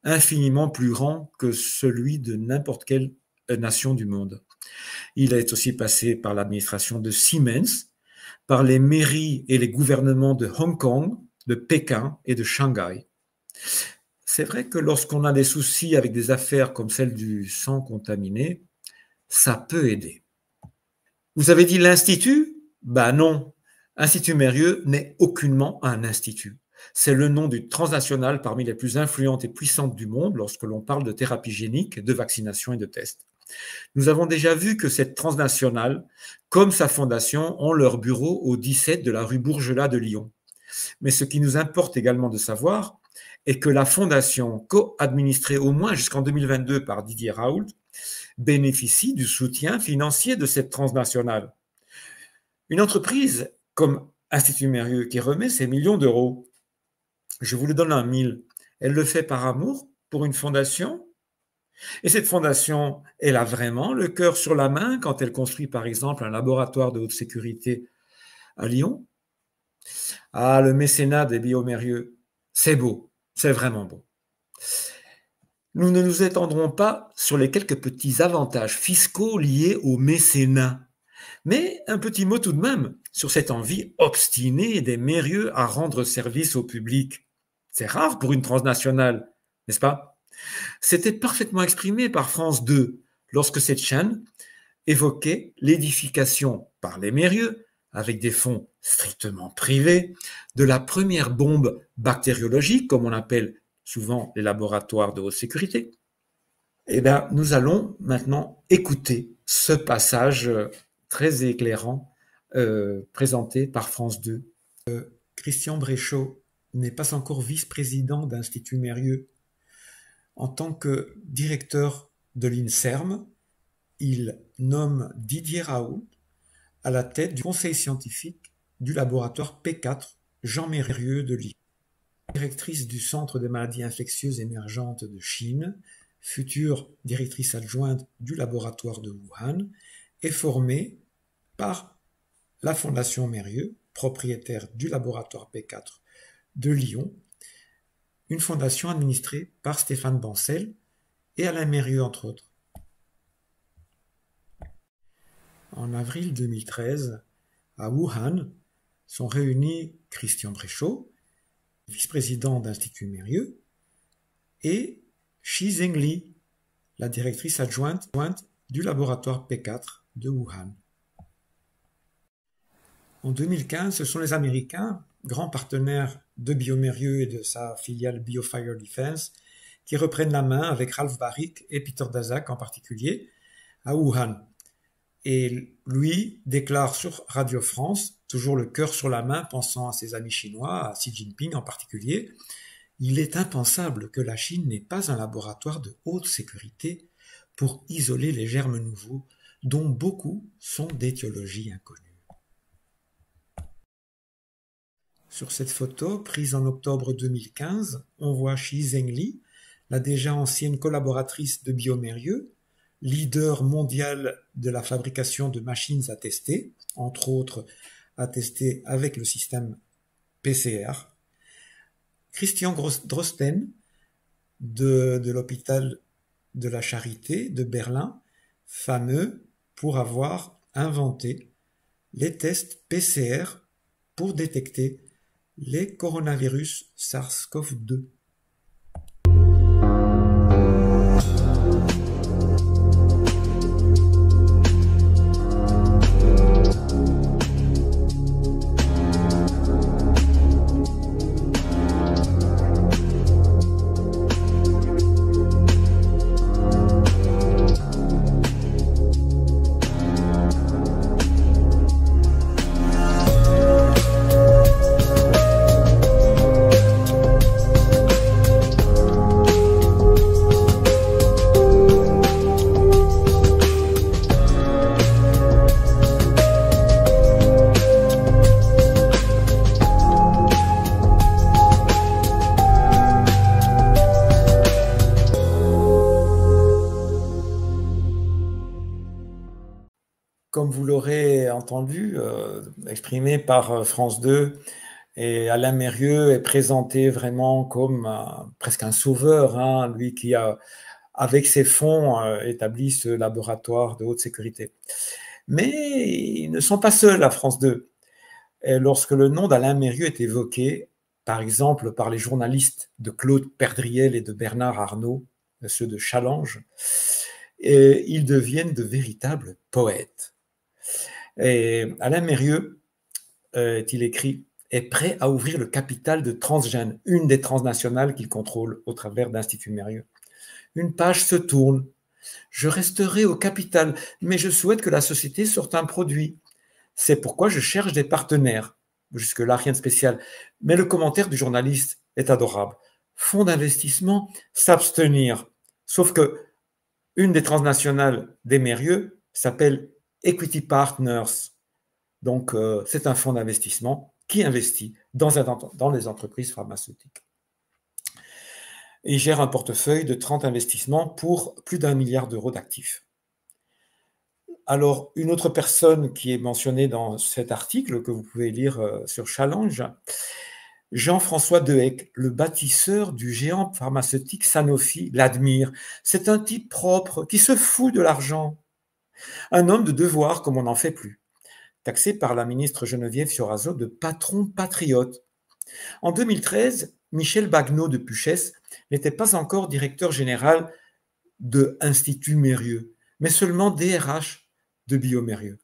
infiniment plus grand que celui de n'importe quelle nation du monde. Il est aussi passé par l'administration de Siemens, par les mairies et les gouvernements de Hong Kong, de Pékin et de Shanghai. C'est vrai que lorsqu'on a des soucis avec des affaires comme celle du sang contaminé, ça peut aider. Vous avez dit l'Institut? Ben non, Institut Mérieux n'est aucunement un institut. C'est le nom d'une transnationale parmi les plus influentes et puissantes du monde lorsque l'on parle de thérapie génique, de vaccination et de tests. Nous avons déjà vu que cette transnationale, comme sa fondation, ont leur bureau au 17 de la rue Bourgelat de Lyon. Mais ce qui nous importe également de savoir est que la fondation, co-administrée au moins jusqu'en 2022 par Didier Raoult, bénéficie du soutien financier de cette transnationale. Une entreprise comme Institut Mérieux qui remet ses millions d'euros, je vous le donne en 1000, elle le fait par amour pour une fondation. Et cette fondation, elle a vraiment le cœur sur la main quand elle construit par exemple un laboratoire de haute sécurité à Lyon. Ah, le mécénat des Biomérieux, c'est beau, c'est vraiment beau. Nous ne nous étendrons pas sur les quelques petits avantages fiscaux liés au mécénat, mais un petit mot tout de même sur cette envie obstinée des Mérieux à rendre service au public. C'est rare pour une transnationale, n'est-ce pas? C'était parfaitement exprimé par France 2 lorsque cette chaîne évoquait l'édification par les Mérieux, avec des fonds strictement privés, de la première bombe bactériologique, comme on appelle souvent les laboratoires de haute sécurité. Eh bien, nous allons maintenant écouter ce passage très éclairant présenté par France 2. Christian Bréchot n'est pas encore vice-président d'Institut Mérieux. En tant que directeur de l'INSERM, il nomme Didier Raoult à la tête du conseil scientifique du laboratoire P4 Jean Mérieux de Lille. Directrice du Centre des maladies infectieuses émergentes de Chine, future directrice adjointe du laboratoire de Wuhan, est formée par la Fondation Mérieux, propriétaire du laboratoire P4 de Lyon, une fondation administrée par Stéphane Bancel et Alain Mérieux, entre autres. En avril 2013, à Wuhan, sont réunis Christian Bréchot, vice-président d'Institut Mérieux, et Shi Zhengli, la directrice adjointe du laboratoire P4 de Wuhan. En 2015, ce sont les Américains, grands partenaires de Biomérieux et de sa filiale BioFire Defense, qui reprennent la main avec Ralph Baric et Peter Daszak en particulier à Wuhan. Et lui déclare sur Radio France, toujours le cœur sur la main, pensant à ses amis chinois, à Xi Jinping en particulier, il est impensable que la Chine n'ait pas un laboratoire de haute sécurité pour isoler les germes nouveaux, dont beaucoup sont d'étiologie inconnue. Sur cette photo, prise en octobre 2015, on voit Shi Zhengli, la déjà ancienne collaboratrice de Biomérieux, leader mondial de la fabrication de machines à tester, entre autres à tester avec le système PCR. Christian Drosten de l'hôpital de la Charité de Berlin, fameux pour avoir inventé les tests PCR pour détecter les coronavirus SARS-CoV-2. Comme vous l'aurez entendu, exprimé par France 2, et Alain Mérieux est présenté vraiment comme presque un sauveur, hein, lui qui a, avec ses fonds, établi ce laboratoire de haute sécurité. Mais ils ne sont pas seuls à France 2. Et lorsque le nom d'Alain Mérieux est évoqué, par exemple par les journalistes de Claude Perdriel et de Bernard Arnault, ceux de Challenge, ils deviennent de véritables poètes. Et Alain Mérieux, il écrit, est prêt à ouvrir le capital de Transgène, une des transnationales qu'il contrôle au travers d'Institut Mérieux. Une page se tourne. Je resterai au capital, mais je souhaite que la société sorte un produit. C'est pourquoi je cherche des partenaires. Jusque-là, rien de spécial. Mais le commentaire du journaliste est adorable. Fonds d'investissement, s'abstenir. Sauf que une des transnationales des Mérieux s'appelle Equity Partners. Donc, c'est un fonds d'investissement qui investit dans les entreprises pharmaceutiques. Il gère un portefeuille de 30 investissements pour plus d'1 milliard d'euros d'actifs. Alors, une autre personne qui est mentionnée dans cet article que vous pouvez lire sur Challenge, Jean-François Dehecq, le bâtisseur du géant pharmaceutique Sanofi, l'admire. C'est un type propre qui se fout de l'argent. Un homme de devoir comme on n'en fait plus. Taxé par la ministre Geneviève Fioraso de patron patriote. En 2013, Michel Bagnot de Puchès n'était pas encore directeur général de Institut Mérieux, mais seulement DRH de Biomérieux.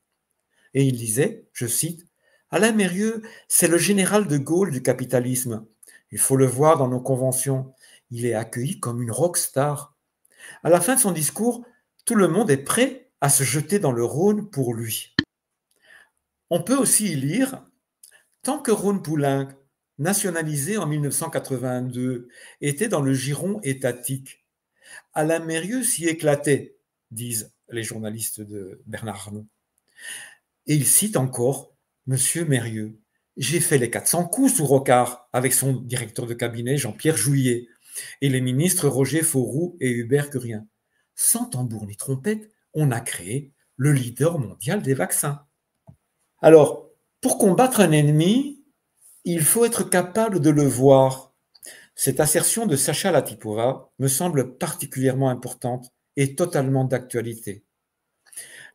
Et il disait, je cite, « Alain Mérieux, c'est le général de Gaulle du capitalisme. Il faut le voir dans nos conventions. Il est accueilli comme une rockstar. À la fin de son discours, tout le monde est prêt à se jeter dans le Rhône pour lui. » On peut aussi y lire « Tant que Rhône-Poulenc, nationalisé en 1982, était dans le giron étatique, Alain Mérieux s'y éclatait, disent les journalistes de Bernard Arnault. Et il cite encore « Monsieur Mérieux, j'ai fait les 400 coups sous Rocard avec son directeur de cabinet Jean-Pierre Jouyet et les ministres Roger Fauroux et Hubert Curien. Sans tambour ni trompette, on a créé le leader mondial des vaccins. » Alors, Pour combattre un ennemi, il faut être capable de le voir. Cette assertion de Sacha Latypova me semble particulièrement importante et totalement d'actualité.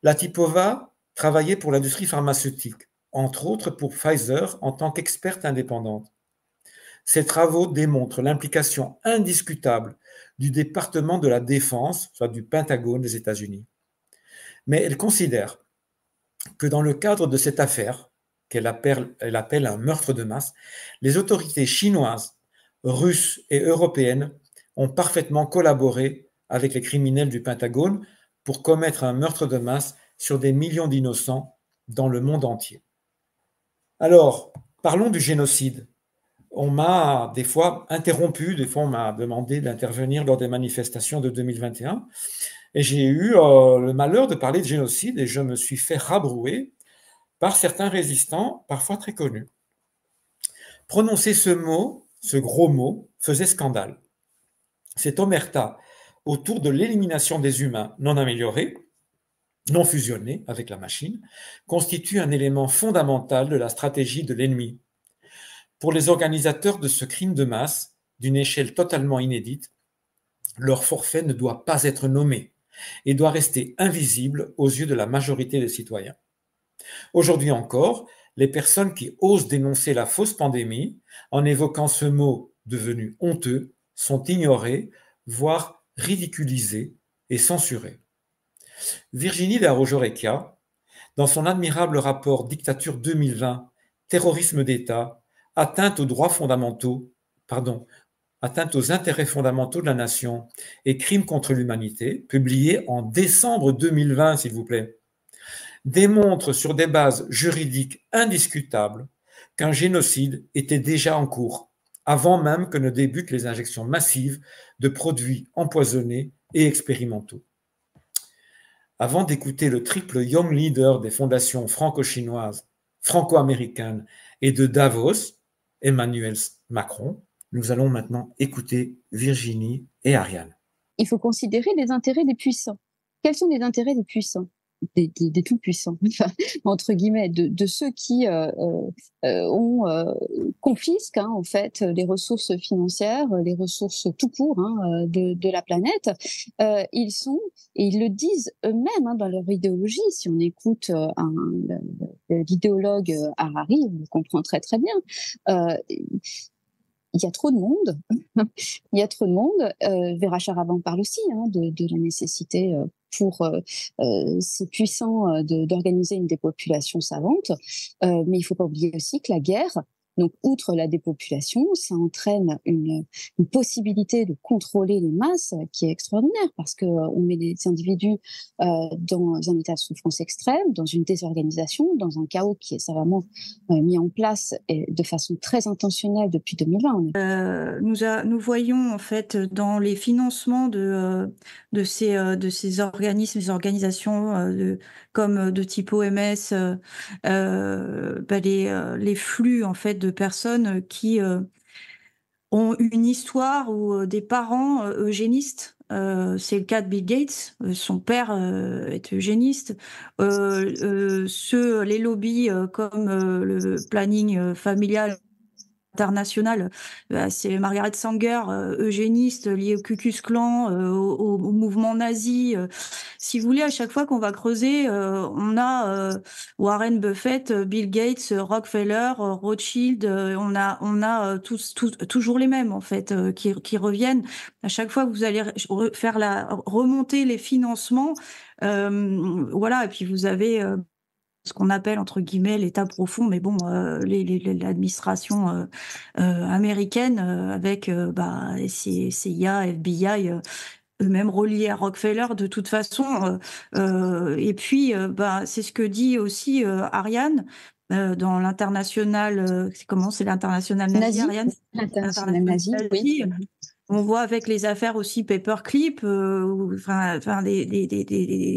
Latypova travaillait pour l'industrie pharmaceutique, entre autres pour Pfizer en tant qu'experte indépendante. Ses travaux démontrent l'implication indiscutable du département de la Défense, soit du Pentagone des États-Unis. Mais elle considère que dans le cadre de cette affaire, qu'elle appelle un meurtre de masse, les autorités chinoises, russes et européennes ont parfaitement collaboré avec les criminels du Pentagone pour commettre un meurtre de masse sur des millions d'innocents dans le monde entier. Alors, parlons du génocide. On m'a des fois interrompu, des fois on m'a demandé d'intervenir lors des manifestations de 2021 et j'ai eu le malheur de parler de génocide et je me suis fait rabrouer par certains résistants, parfois très connus. Prononcer ce mot, ce gros mot, faisait scandale. Cette omerta autour de l'élimination des humains non améliorés, non fusionnés avec la machine, constitue un élément fondamental de la stratégie de l'ennemi. Pour les organisateurs de ce crime de masse, d'une échelle totalement inédite, leur forfait ne doit pas être nommé et doit rester invisible aux yeux de la majorité des citoyens. Aujourd'hui encore, les personnes qui osent dénoncer la fausse pandémie en évoquant ce mot devenu honteux sont ignorées, voire ridiculisées et censurées. Virginie Darault-Jorecchia, dans son admirable rapport Dictature 2020, terrorisme d'État, atteinte aux intérêts fondamentaux de la nation et crimes contre l'humanité, publié en décembre 2020, s'il vous plaît, démontre sur des bases juridiques indiscutables qu'un génocide était déjà en cours, avant même que ne débutent les injections massives de produits empoisonnés et expérimentaux. Avant d'écouter le triple Young Leader des fondations franco-chinoises, franco-américaines et de Davos, Emmanuel Macron, nous allons maintenant écouter Virginie et Ariane. Il faut considérer les intérêts des puissants. Quels sont les intérêts des puissants ? Des tout-puissants, entre guillemets, de ceux qui confisquent en fait les ressources financières, les ressources tout court de la planète. Ils sont, et ils le disent eux-mêmes dans leur idéologie, si on écoute l'idéologue Harari, on le comprend très très bien. Il y a trop de monde. Il y a trop de monde. Vera Sharavan parle aussi de la nécessité pour ces puissants d'organiser une dépopulation savante. Mais il ne faut pas oublier aussi que la guerre, donc outre la dépopulation, ça entraîne une possibilité de contrôler les masses qui est extraordinaire parce qu'on met des individus dans un état de souffrance extrême, dans une désorganisation, dans un chaos qui est savamment mis en place et de façon très intentionnelle depuis 2020. Nous voyons en fait dans les financements de ces organismes, des organisations comme de type OMS, les flux en fait de personnes qui ont une histoire ou des parents eugénistes. C'est le cas de Bill Gates, son père est eugéniste. Les lobbies comme le planning familial international, c'est Margaret Sanger, eugéniste, liée au Ku Klux Klan, au mouvement nazi. Si vous voulez, à chaque fois qu'on va creuser, on a Warren Buffett, Bill Gates, Rockefeller, Rothschild, on a toujours les mêmes en fait qui reviennent. À chaque fois que vous allez faire remonter les financements, voilà, et puis vous avez ce qu'on appelle entre guillemets l'état profond, mais bon, l'administration américaine avec CIA, FBI, eux-mêmes reliés à Rockefeller de toute façon. Et puis, c'est ce que dit aussi Ariane dans l'international. C'est l'international nazi, Ariane ? L'international nazi, oui. On voit avec les affaires aussi Paperclip, des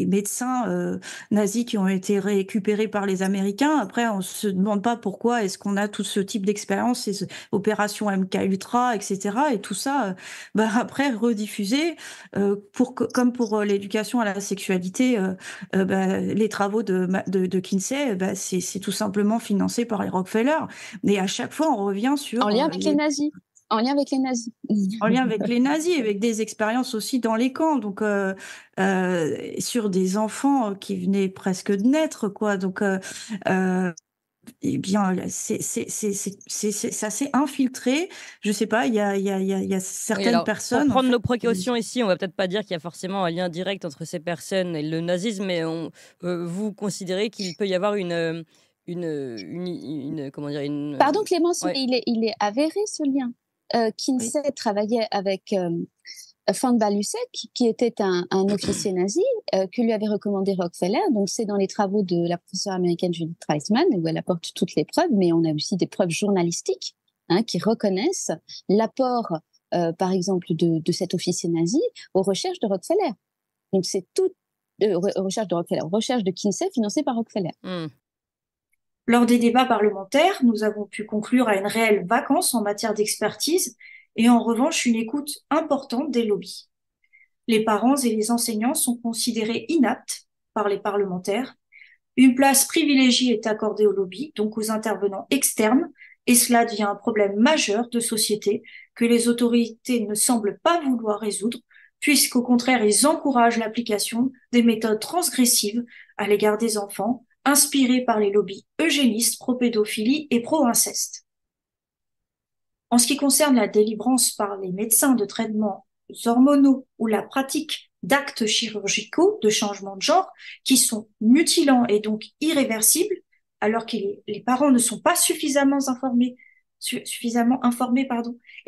médecins nazis qui ont été récupérés par les Américains. Après, on se demande pas pourquoi est-ce qu'on a tout ce type d'expérience, ces opérations MK-Ultra, etc. Et tout ça, après rediffusé comme pour l'éducation à la sexualité, les travaux de Kinsey, c'est tout simplement financé par les Rockefeller. Mais à chaque fois, on revient sur En lien avec les nazis. En lien avec les nazis. En lien avec les nazis, avec des expériences aussi dans les camps, donc sur des enfants qui venaient presque de naître, quoi. Donc, eh bien, ça s'est infiltré. Je sais pas, il y a certaines personnes. Pour prendre nos précautions ici, on va peut-être pas dire qu'il y a forcément un lien direct entre ces personnes et le nazisme, mais vous considérez qu'il peut y avoir comment dire, Pardon Clémence, il est avéré ce lien. Kinsey travaillait avec Von Balusek, qui était un officier nazi que lui avait recommandé Rockefeller. Donc c'est dans les travaux de la professeure américaine Judith Reisman où elle apporte toutes les preuves, mais on a aussi des preuves journalistiques qui reconnaissent l'apport, par exemple, de cet officier nazi aux recherches de Rockefeller. Donc c'est tout recherche de Rockefeller, recherche de Kinsey financée par Rockefeller. Lors des débats parlementaires, nous avons pu conclure à une réelle vacance en matière d'expertise et en revanche une écoute importante des lobbies. Les parents et les enseignants sont considérés inaptes par les parlementaires. Une place privilégiée est accordée aux lobbies, donc aux intervenants externes, et cela devient un problème majeur de société que les autorités ne semblent pas vouloir résoudre, puisqu'au contraire, ils encouragent l'application des méthodes transgressives à l'égard des enfants, inspirés par les lobbies eugénistes, pro-pédophilie et pro-inceste. En ce qui concerne la délivrance par les médecins de traitements hormonaux ou la pratique d'actes chirurgicaux de changement de genre qui sont mutilants et donc irréversibles, alors que les parents ne sont pas suffisamment informés,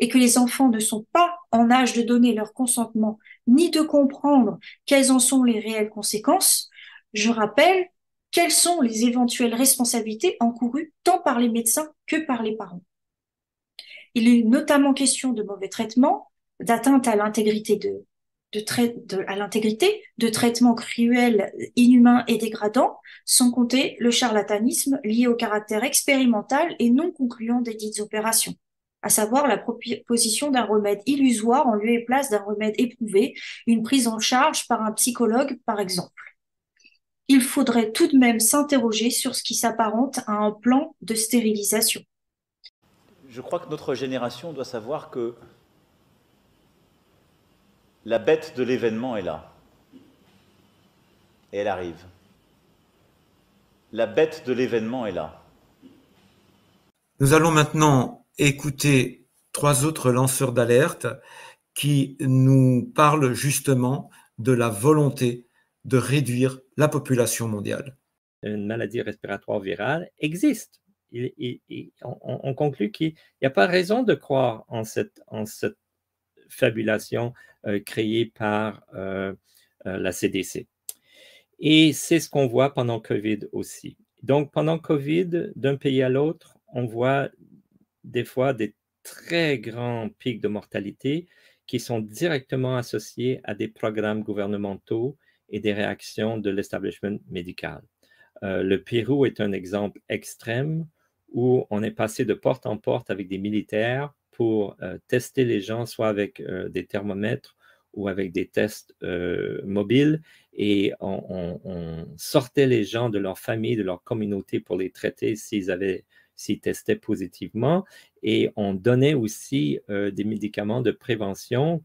et que les enfants ne sont pas en âge de donner leur consentement ni de comprendre quelles en sont les réelles conséquences, je rappelle quelles sont les éventuelles responsabilités encourues tant par les médecins que par les parents. Il est notamment question de mauvais traitements, d'atteinte à l'intégrité de traitements cruels, inhumains et dégradants, sans compter le charlatanisme lié au caractère expérimental et non concluant des dites opérations, à savoir la proposition d'un remède illusoire en lieu et place d'un remède éprouvé, une prise en charge par un psychologue par exemple. Il faudrait tout de même s'interroger sur ce qui s'apparente à un plan de stérilisation. Je crois que notre génération doit savoir que la bête de l'événement est là. Et elle arrive. La bête de l'événement est là. Nous allons maintenant écouter 3 autres lanceurs d'alerte qui nous parlent justement de la volonté de réduire la population mondiale. Une maladie respiratoire virale existe. On conclut qu'il n'y a pas raison de croire en cette fabulation créée par la CDC. Et c'est ce qu'on voit pendant COVID aussi. Donc, pendant COVID, d'un pays à l'autre, on voit des fois des très grands pics de mortalité qui sont directement associés à des programmes gouvernementaux et des réactions de l'establishment médical. Le Pérou est un exemple extrême où on est passé de porte en porte avec des militaires pour tester les gens, soit avec des thermomètres ou avec des tests mobiles, et on sortait les gens de leur famille, de leur communauté pour les traiter s'ils testaient positivement, et on donnait aussi des médicaments de prévention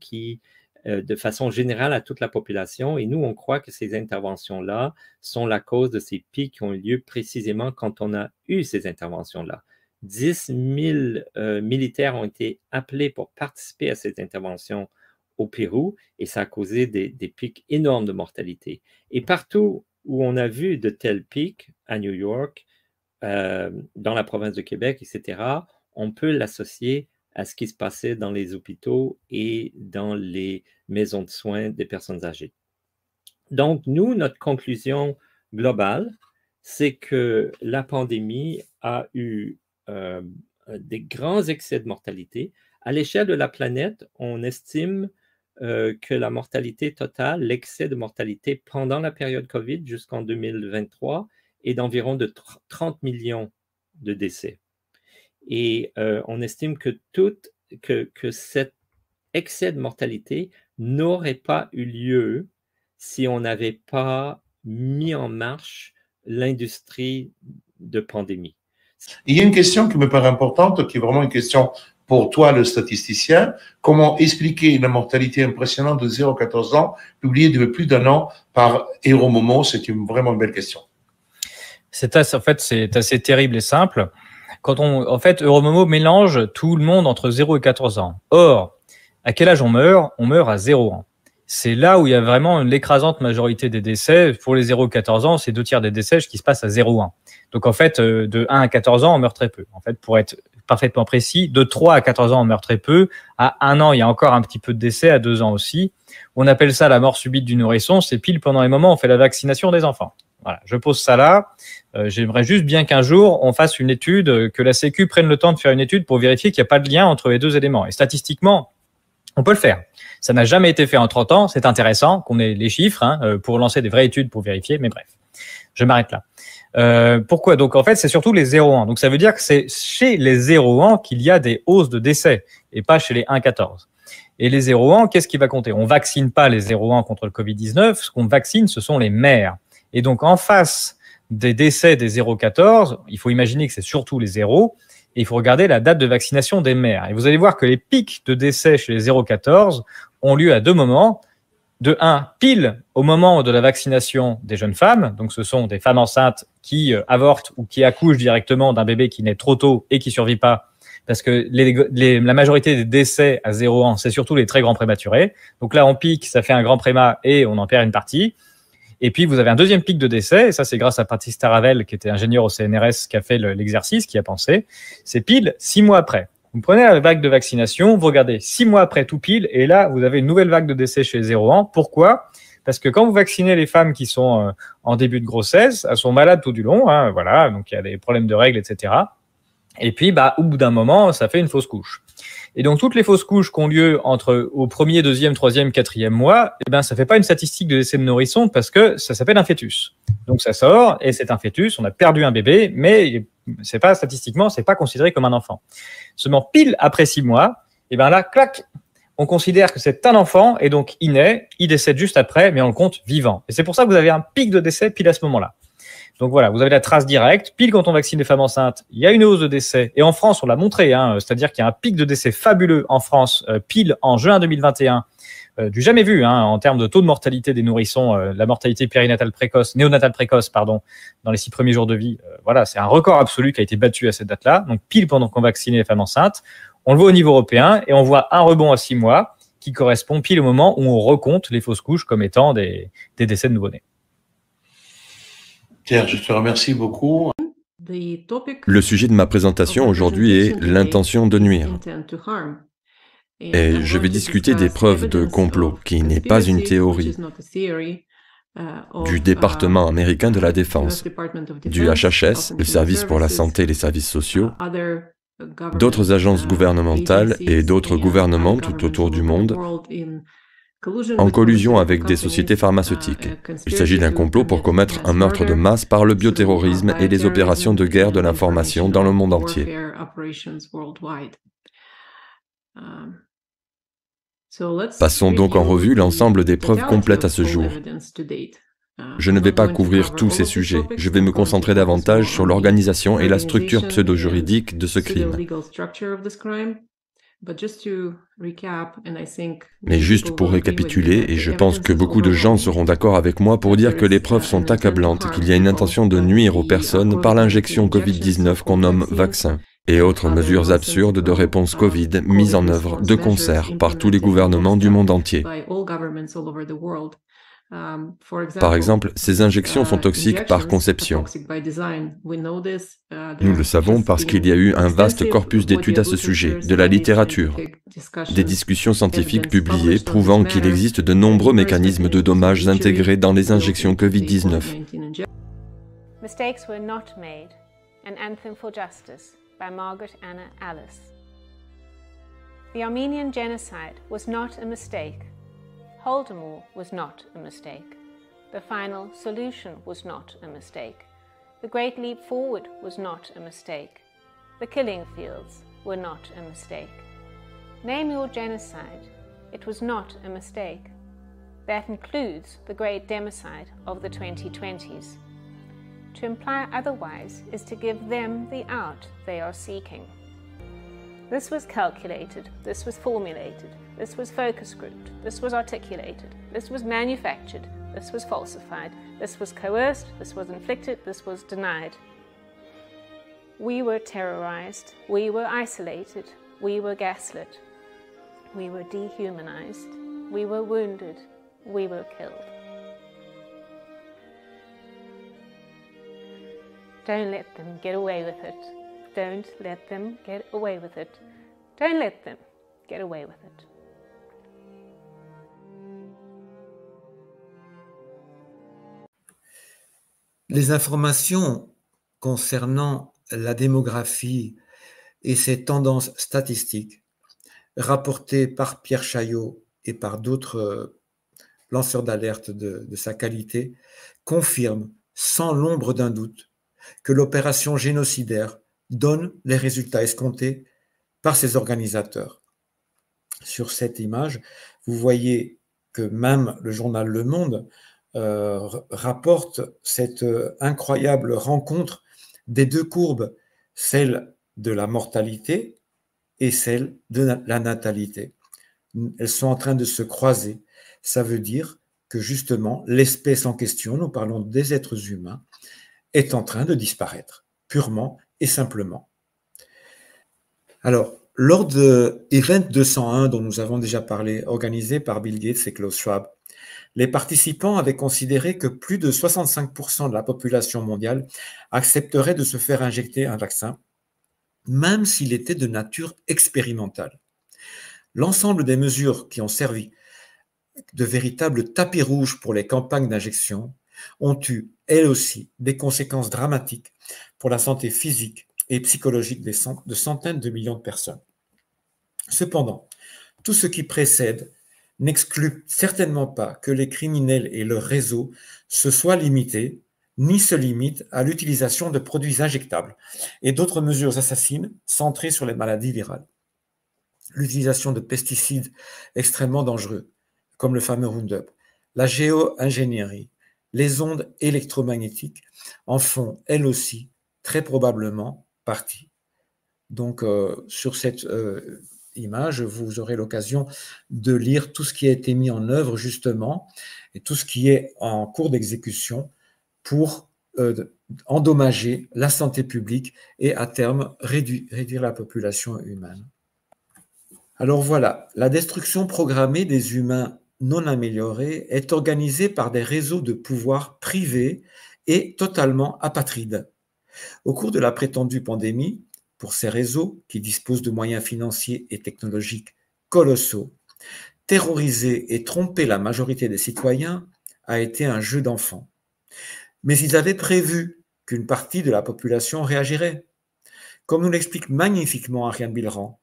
de façon générale à toute la population, et nous, on croit que ces interventions-là sont la cause de ces pics qui ont eu lieu précisément quand on a eu ces interventions-là. 10 000 militaires ont été appelés pour participer à ces interventions au Pérou, et ça a causé des pics énormes de mortalité. Et partout où on a vu de tels pics, à New York, dans la province de Québec, etc., on peut l'associer à ce qui se passait dans les hôpitaux et dans les maisons de soins des personnes âgées. Donc, nous, notre conclusion globale, c'est que la pandémie a eu des grands excès de mortalité À l'échelle de la planète, on estime que la mortalité totale, l'excès de mortalité pendant la période COVID jusqu'en 2023 est d'environ de 30 millions de décès. Et on estime que cet excès de mortalité n'aurait pas eu lieu si on n'avait pas mis en marche l'industrie de pandémie. Il y a une question qui me paraît importante, qui est vraiment une question pour toi, le statisticien. Comment expliquer la mortalité impressionnante de 0 à 14 ans, publiée depuis plus d'1 an par Euromomo? C'est vraiment une belle question. C'est assez terrible et simple. En fait, Euromomo mélange tout le monde entre 0 et 14 ans. Or, à quel âge on meurt? On meurt à 0 ans. C'est là où il y a vraiment l'écrasante majorité des décès. Pour les 0-14 ans, c'est 2/3 des décès qui se passent à 0-1. Donc en fait, de 1 à 14 ans, on meurt très peu. En fait, pour être parfaitement précis, de 3 à 14 ans, on meurt très peu. À 1 an, il y a encore un petit peu de décès, à 2 ans aussi. On appelle ça la mort subite du nourrisson. C'est pile pendant les moments où on fait la vaccination des enfants. Voilà, je pose ça là. J'aimerais juste bien qu'un jour, on fasse une étude, que la Sécu prenne le temps de faire une étude pour vérifier qu'il n'y a pas de lien entre les deux éléments. Et statistiquement, on peut le faire. Ça n'a jamais été fait en 30 ans. C'est intéressant qu'on ait les chiffres pour lancer des vraies études pour vérifier. Mais bref, je m'arrête là. Pourquoi? Donc, en fait, c'est surtout les 0-1. Donc, ça veut dire que c'est chez les 0-1 qu'il y a des hausses de décès et pas chez les 1-14. Et les 0-1, qu'est-ce qui va compter? On vaccine pas les 0-1 contre le Covid-19. Ce qu'on vaccine, ce sont les mères. Et donc, en face des décès des 0-14, il faut imaginer que c'est surtout les 0. Et il faut regarder la date de vaccination des mères. Et vous allez voir que les pics de décès chez les 0-14 ont lieu à 2 moments. De 1, pile au moment de la vaccination des jeunes femmes. Donc, ce sont des femmes enceintes qui avortent ou qui accouchent directement d'un bébé qui naît trop tôt et qui survit pas. Parce que la majorité des décès à 0 ans, c'est surtout les très grands prématurés. Donc là, on pique, ça fait un grand prémat et on en perd une partie. Et puis, vous avez un deuxième pic de décès, et ça, c'est grâce à Patrice Taravel, qui était ingénieur au CNRS, qui a fait l'exercice, qui a pensé. C'est pile 6 mois après. Vous prenez la vague de vaccination, vous regardez 6 mois après tout pile, et là, vous avez une nouvelle vague de décès chez les 0 ans. Pourquoi? Parce que quand vous vaccinez les femmes qui sont en début de grossesse, elles sont malades tout du long, voilà, donc il y a des problèmes de règles, etc. Et puis, au bout d'un moment, ça fait une fausse couche. Et donc, toutes les fausses couches qui ont lieu au 1er, 2e, 3e, 4e mois, ça fait pas une statistique de décès de nourrisson parce que ça s'appelle un fœtus. Donc, ça sort et c'est un fœtus, on a perdu un bébé, mais statistiquement, c'est pas considéré comme un enfant. Seulement, pile après 6 mois, là, clac, on considère que c'est un enfant et donc il naît, il décède juste après, mais on le compte vivant. Et c'est pour ça que vous avez un pic de décès pile à ce moment-là. Donc voilà, vous avez la trace directe. Pile quand on vaccine les femmes enceintes, il y a une hausse de décès. Et en France, on l'a montré, c'est-à-dire qu'il y a un pic de décès fabuleux en France, pile en juin 2021, du jamais vu en termes de taux de mortalité des nourrissons, la mortalité néonatale précoce, pardon, dans les 6 premiers jours de vie. Voilà, c'est un record absolu qui a été battu à cette date-là. Donc pile pendant qu'on vaccinait les femmes enceintes, on le voit au niveau européen et on voit un rebond à 6 mois qui correspond pile au moment où on recompte les fausses couches comme étant des décès de nouveau-nés. Pierre, je te remercie beaucoup. Le sujet de ma présentation aujourd'hui est l'intention de nuire. Et je vais discuter des preuves de complot, qui n'est pas une théorie, du département américain de la Défense, du HHS, le service pour la santé et les services sociaux, d'autres agences gouvernementales et d'autres gouvernements tout autour du monde, en collusion avec des sociétés pharmaceutiques. Il s'agit d'un complot pour commettre un meurtre de masse par le bioterrorisme et les opérations de guerre de l'information dans le monde entier. Passons donc en revue l'ensemble des preuves complètes à ce jour. Je ne vais pas couvrir tous ces sujets, je vais me concentrer davantage sur l'organisation et la structure pseudo-juridique de ce crime. Mais juste pour récapituler, et je pense que beaucoup de gens seront d'accord avec moi pour dire que les preuves sont accablantes, qu'il y a une intention de nuire aux personnes par l'injection Covid-19 qu'on nomme vaccin, et autres mesures absurdes de réponse Covid mises en œuvre de concert par tous les gouvernements du monde entier. Par exemple, ces injections sont toxiques par conception. Nous le savons parce qu'il y a eu un vaste corpus d'études à ce sujet, de la littérature, des discussions scientifiques publiées prouvant qu'il existe de nombreux mécanismes de dommages intégrés dans les injections Covid-19. Mistakes were not made. An Anthem for Justice by Margaret Anna Alice. The Armenian genocide was not a mistake. Holodomor was not a mistake. The final solution was not a mistake. The Great Leap Forward was not a mistake. The killing fields were not a mistake. Name your genocide. It was not a mistake. That includes the great democide of the 2020s. To imply otherwise is to give them the out they are seeking. This was calculated, this was formulated, this was focus grouped, this was articulated, this was manufactured, this was falsified, this was coerced, this was inflicted, this was denied. We were terrorized, we were isolated, we were gaslit, we were dehumanized, we were wounded, we were killed. Don't let them get away with it. Don't let them get away with it. Don't let them get away with it. Les informations concernant la démographie et ses tendances statistiques rapportées par Pierre Chaillot et par d'autres lanceurs d'alerte de sa qualité confirment sans l'ombre d'un doute que l'opération génocidaire donne les résultats escomptés par ses organisateurs. Sur cette image, vous voyez que même le journal Le Monde rapporte cette incroyable rencontre des deux courbes, celle de la mortalité et celle de la natalité. Elles sont en train de se croiser. Ça veut dire que justement, l'espèce en question, nous parlons des êtres humains, est en train de disparaître, purement et simplement. Alors, lors de Event 201, dont nous avons déjà parlé, organisé par Bill Gates et Klaus Schwab, les participants avaient considéré que plus de 65% de la population mondiale accepterait de se faire injecter un vaccin, même s'il était de nature expérimentale. L'ensemble des mesures qui ont servi de véritables tapis rouges pour les campagnes d'injection ont eu, elles aussi, des conséquences dramatiques pour la santé physique et psychologique de centaines de millions de personnes. Cependant, tout ce qui précède n'exclut certainement pas que les criminels et leurs réseaux se soient limités, ni se limitent à l'utilisation de produits injectables et d'autres mesures assassines centrées sur les maladies virales. L'utilisation de pesticides extrêmement dangereux, comme le fameux Roundup, la géo-ingénierie, les ondes électromagnétiques en font, elles aussi, très probablement partie. Donc, sur cette image, vous aurez l'occasion de lire tout ce qui a été mis en œuvre, justement, et tout ce qui est en cours d'exécution pour endommager la santé publique et, à terme, réduire la population humaine. Alors voilà, la destruction programmée des humains non améliorés est organisée par des réseaux de pouvoir privés et totalement apatrides. Au cours de la prétendue pandémie, pour ces réseaux qui disposent de moyens financiers et technologiques colossaux, terroriser et tromper la majorité des citoyens a été un jeu d'enfant. Mais ils avaient prévu qu'une partie de la population réagirait. Comme nous l'explique magnifiquement Ariane Bilran,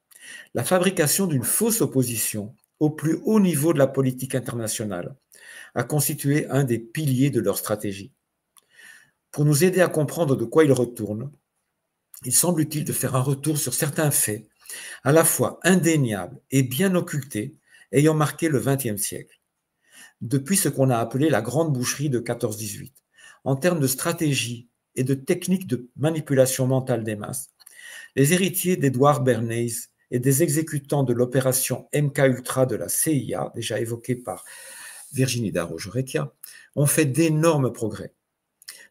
la fabrication d'une fausse opposition au plus haut niveau de la politique internationale a constitué un des piliers de leur stratégie. Pour nous aider à comprendre de quoi ils retournent, il semble utile de faire un retour sur certains faits, à la fois indéniables et bien occultés, ayant marqué le XXe siècle. Depuis ce qu'on a appelé la grande boucherie de 14-18, en termes de stratégie et de techniques de manipulation mentale des masses, les héritiers d'Edward Bernays et des exécutants de l'opération MK-Ultra de la CIA, déjà évoquée par Virginie Darault-Jorecchia, ont fait d'énormes progrès.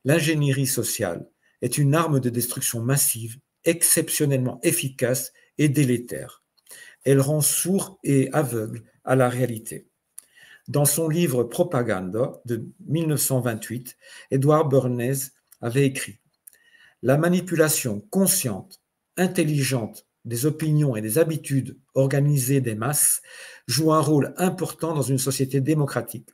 L'ingénierie sociale est une arme de destruction massive, exceptionnellement efficace et délétère. Elle rend sourd et aveugle à la réalité. Dans son livre Propaganda de 1928, Edward Bernays avait écrit « La manipulation consciente, intelligente des opinions et des habitudes organisées des masses joue un rôle important dans une société démocratique.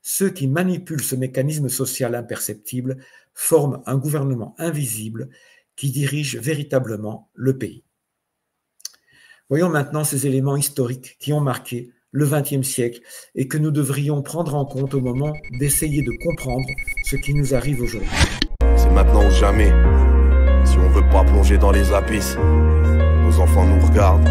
Ceux qui manipulent ce mécanisme social imperceptible forment un gouvernement invisible qui dirige véritablement le pays. » Voyons maintenant ces éléments historiques qui ont marqué le XXe siècle et que nous devrions prendre en compte au moment d'essayer de comprendre ce qui nous arrive aujourd'hui. C'est maintenant ou jamais. Si on veut pas plonger dans les abysses, nos enfants nous regardent.